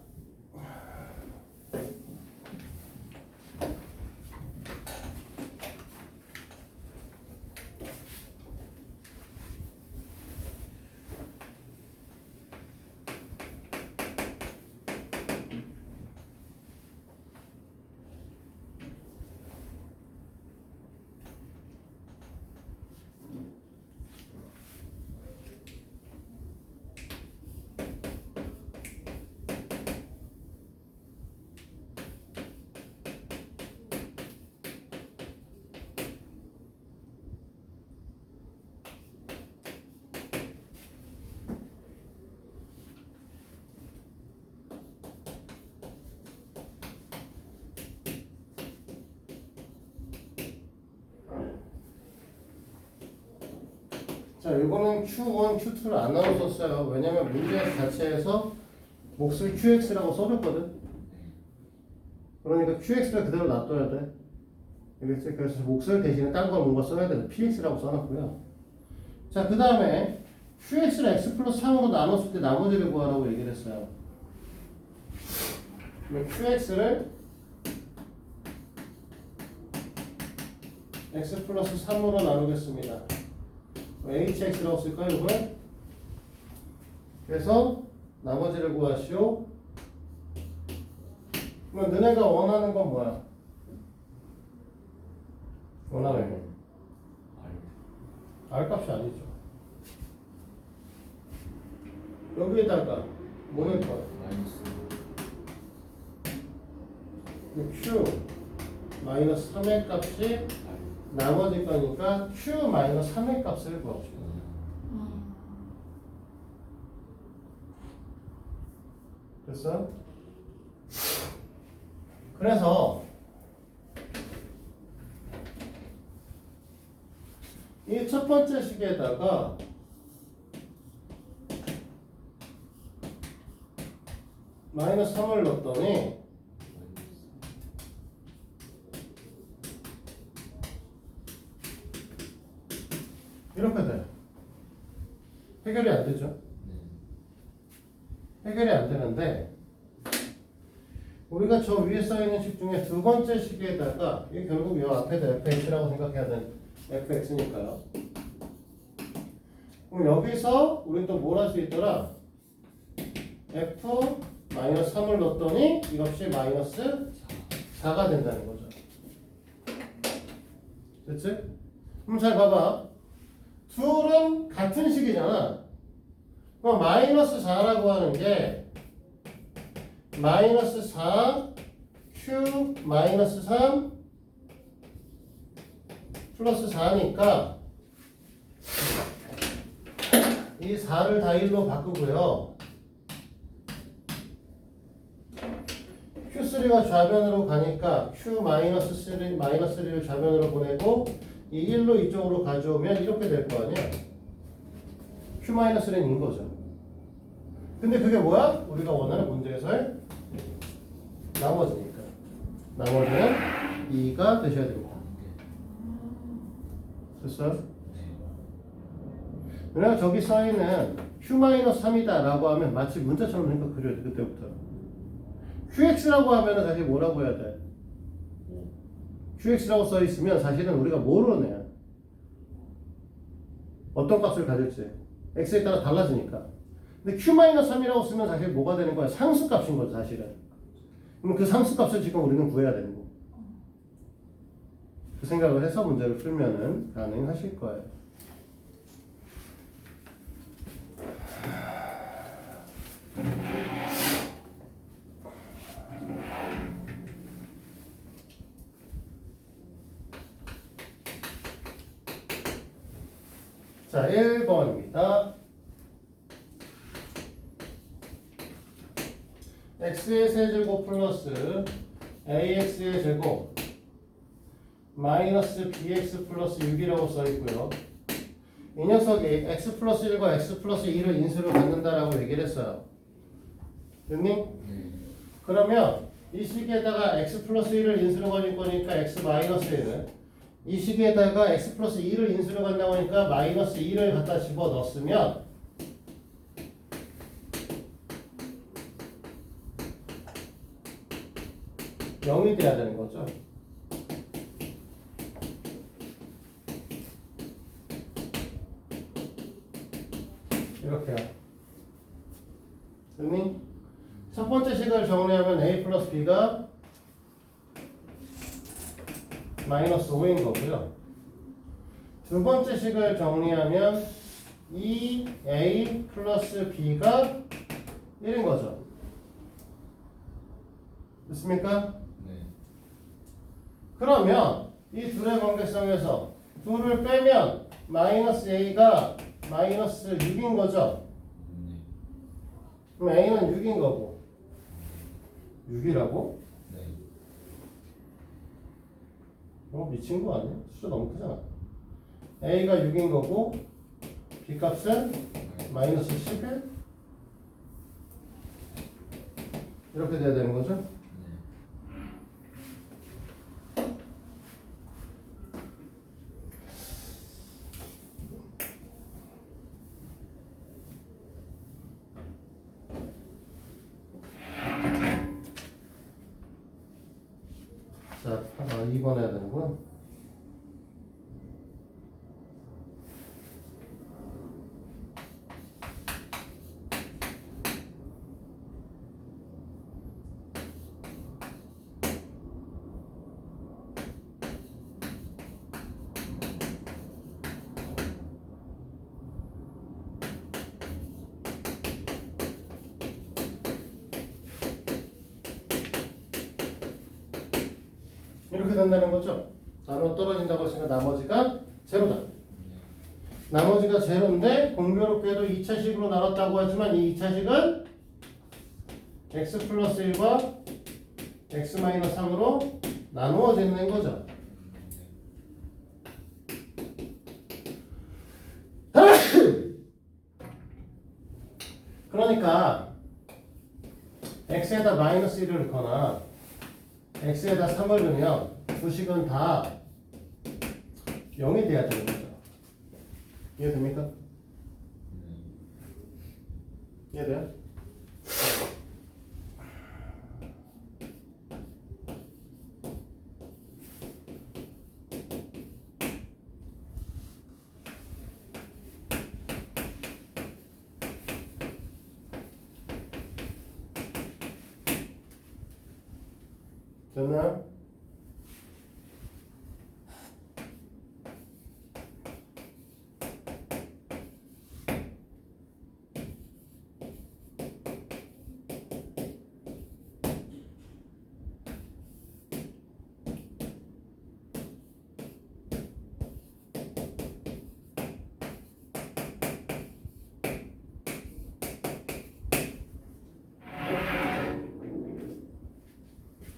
자, 이거는 Q1, Q2를 안 나눠 썼어요. 왜냐면 문제 자체에서 몫을 QX라고 써줬거든. 그러니까 QX를 그대로 놔둬야 돼. 그래서 몫을 대신에 딴 걸 뭔가 써야 돼. PX라고 써놨고요. 자, 그 다음에 QX를 X 플러스 3으로 나눴을 때 나머지를 구하라고 얘기를 했어요. 그러면 QX를 X 플러스 3으로 나누겠습니다. hx라고 쓸까요, 이번에? 그래서 나머지를 구하시오. 그럼 너네가 원하는 건 뭐야? 원하는 건 R 값이 아니죠. 여기에다가 뭐 넣을 거야? 마이너스 Q 마이너스 3의 값이 R. 나머지 거니까 Q 마이너스 3의 값을 구합시다. 됐어? 그래서 이 첫 번째 식에다가 마이너스 3을 넣었더니 이렇게 돼. 해결이 안 되죠. 해결이 안 되는데 우리가 저 위에 써있는 식 중에 두 번째 식에다가 이게 결국 이 앞에다 fx라고 생각해야 되는 fx니까요. 그럼 여기서 우리는 또 뭘 할 수 있더라? f 마이너스 3을 넣었더니 이것이 마이너스 4가 된다는 거죠. 됐지? 그럼 잘 봐봐. 둘은 같은 식이잖아. 그럼 마이너스 4라고 하는 게 마이너스 4 q 마이너스 3 플러스 4니까 이 4를 다 1로 바꾸고요. q3가 좌변으로 가니까 q 마이너스 3 마이너스 3를 좌변으로 보내고 이 1로 이쪽으로 가져오면 이렇게 될 거 아니야. q 마이너스 3인 거죠. 근데 그게 뭐야? 우리가 원하는 문제에서의 나머지니까. 나머지는 2가 되셔야 됩니다. 됐어요? 왜냐면 저기 써있는 q-3이다 라고 하면 마치 문자처럼 생각 그려야 돼. 그때부터 qx라고 하면은 사실 뭐라고 해야 돼? qx라고 써있으면 사실은 우리가 뭐로 내야 어떤 값을 가질지 x에 따라 달라지니까. 근데 q-3이라고 쓰면 사실 뭐가 되는 거야? 상수값인 거죠 사실은. 그럼 그 상수값을 지금 우리는 구해야 되는 거. 그 생각을 해서 문제를 풀면은 가능하실 거예요. 자, 1번입니다. x의 세제곱 플러스 ax의 제곱 마이너스 bx 플러스 6이라고 써있고요. 이 녀석이 x 플러스 1과 x 플러스 2를 인수를 받는다라고 얘기를 했어요. 됐니? 그러면 이 식에다가 x 플러스 1을 인수를 가질 거니까 x 마이너스 1을 이 식에다가 x 플러스 2를 인수를 간다고 하니까 마이너스 2를 갖다 집어 넣었으면 (0이) 돼야 되는 거죠. 이렇게요. 됐니? 첫 번째 식을 정리하면 a 플러스 b가 마이너스 5인 거고요. 두 번째 식을 정리하면 2a 플러스 b가 1인 거죠. 됐습니까? 네. 그러면 이 둘의 관계성에서 둘을 빼면 마이너스 a가 마이너스 6인 거죠. 네. 그럼 a는 6인 거고 6이라고? 네. 미친 거 아니야? 숫자 너무 크잖아. a가 6인 거고 b 값은 마이너스 11 이렇게 돼야 되는 거죠. 자, 2번 해야 되는구나. 이렇게 된다는 거죠. 나눠 떨어진다고 했으니까 나머지가 제로다. 나머지가 제로인데 공교롭게도 2차식으로 나눴다고 하지만 이 2차식은 x 플러스 1과 x 마이너스 3으로 나누어지는 거죠. 그러니까 x에다 마이너스 1을 넣거나 x에다 3을 넣으면 두 식은 다 0이 돼야 되는 거죠. 이해됩니까? 이해돼요? 됐나요?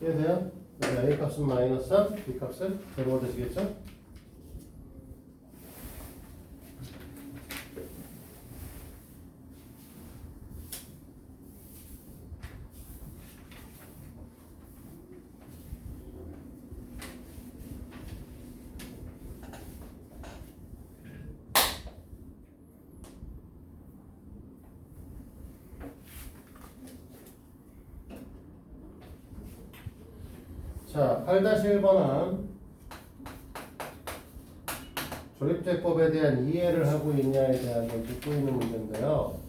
이해돼요? 그래서 A 값은 마이너스 3, B 값은 제로가 되시겠죠? 자, 8-1번은 조립제법에 대한 이해를 하고 있냐에 대한 걸 묻고 있는 문제인데요.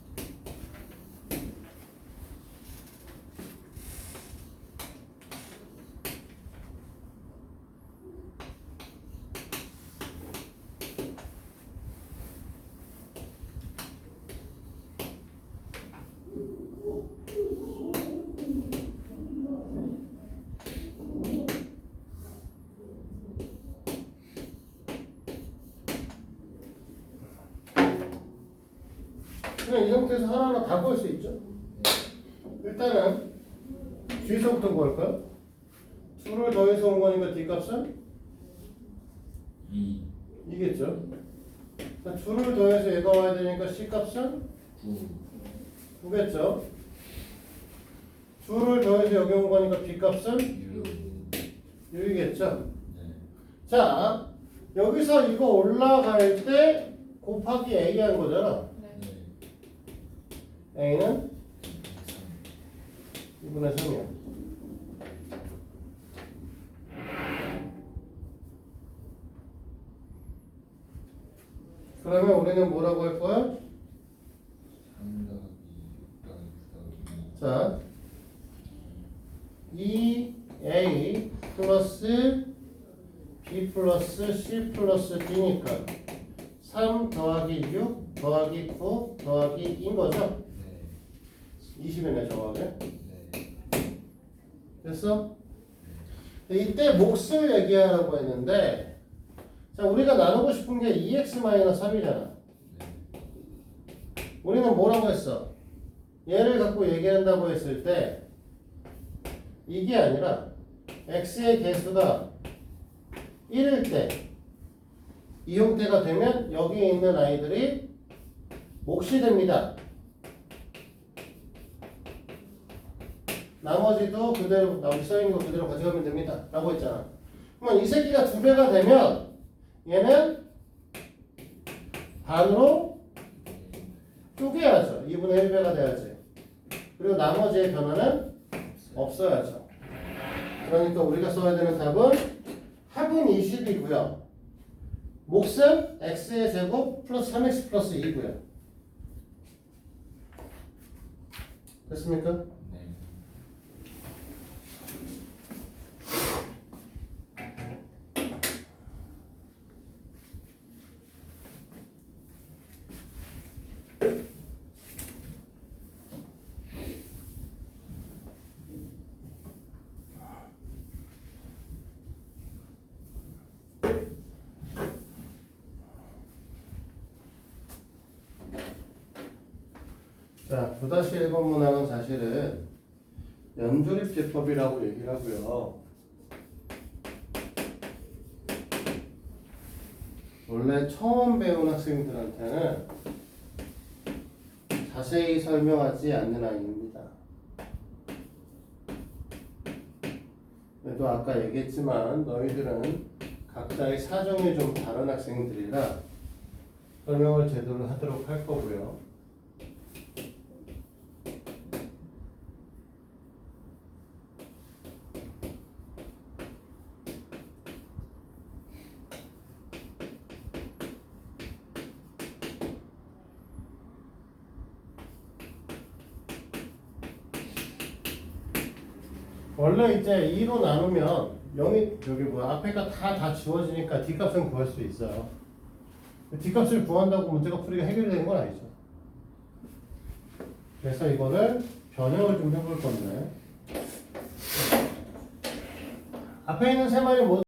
그냥 이 상태에서 하나하나 다 구할 수 있죠. 일단은 뒤에서부터 구할까요? 2를 더해서 온 거니까 D값은 2겠죠. 2를 더해서 얘가 와야 되니까 C값은 9겠죠. 2를 더해서 여기 온 거니까 B값은 6이겠죠. 자, 여기서 이거 올라갈 때 곱하기 A 한 거잖아. A는 2분의 3이야. 그러면 우리는 뭐라고 할 거야? 자, 2A 플러스 B 플러스 C 플러스 D니까 3 더하기 6 더하기 9 더하기 2인 거죠? 20이네 정확하게. 됐어? 이때 몫을 얘기하라고 했는데, 자, 우리가 나누고 싶은 게 2x-3이잖아. 우리는 뭐라고 했어? 얘를 갖고 얘기한다고 했을 때 이게 아니라 x의 개수가 1일 때 이 형태가 되면 여기에 있는 아이들이 몫이 됩니다. 나머지도 그대로 여기 써있는 거 그대로 가져가면 됩니다 라고 했잖아. 그러면 이 새끼가 2배가 되면 얘는 반으로 쪼개야죠. 2분의 1배가 돼야지. 그리고 나머지의 변화는 없어야죠. 그러니까 우리가 써야 되는 답은 합은 20이고요. 몫은 x의 제곱 플러스 3x 플러스 2고요. 됐습니까? 자, 9-1번 문항은 사실은 연조립제법이라고 얘기를 하고요. 원래 처음 배운 학생들한테는 자세히 설명하지 않는 아이입니다. 그래도 아까 얘기했지만 너희들은 각자의 사정이 좀 다른 학생들이라 설명을 제대로 하도록 할 거고요. 원래 이제 2로 나누면 0이 여기 뭐야 앞에가 다 지워지니까 뒷값은 구할 수 있어요. 뒷값을 구한다고 문제가 풀이가 해결되는 건 아니죠. 그래서 이거를 변형을 좀 해볼 건데 앞에 있는 세 마리 모두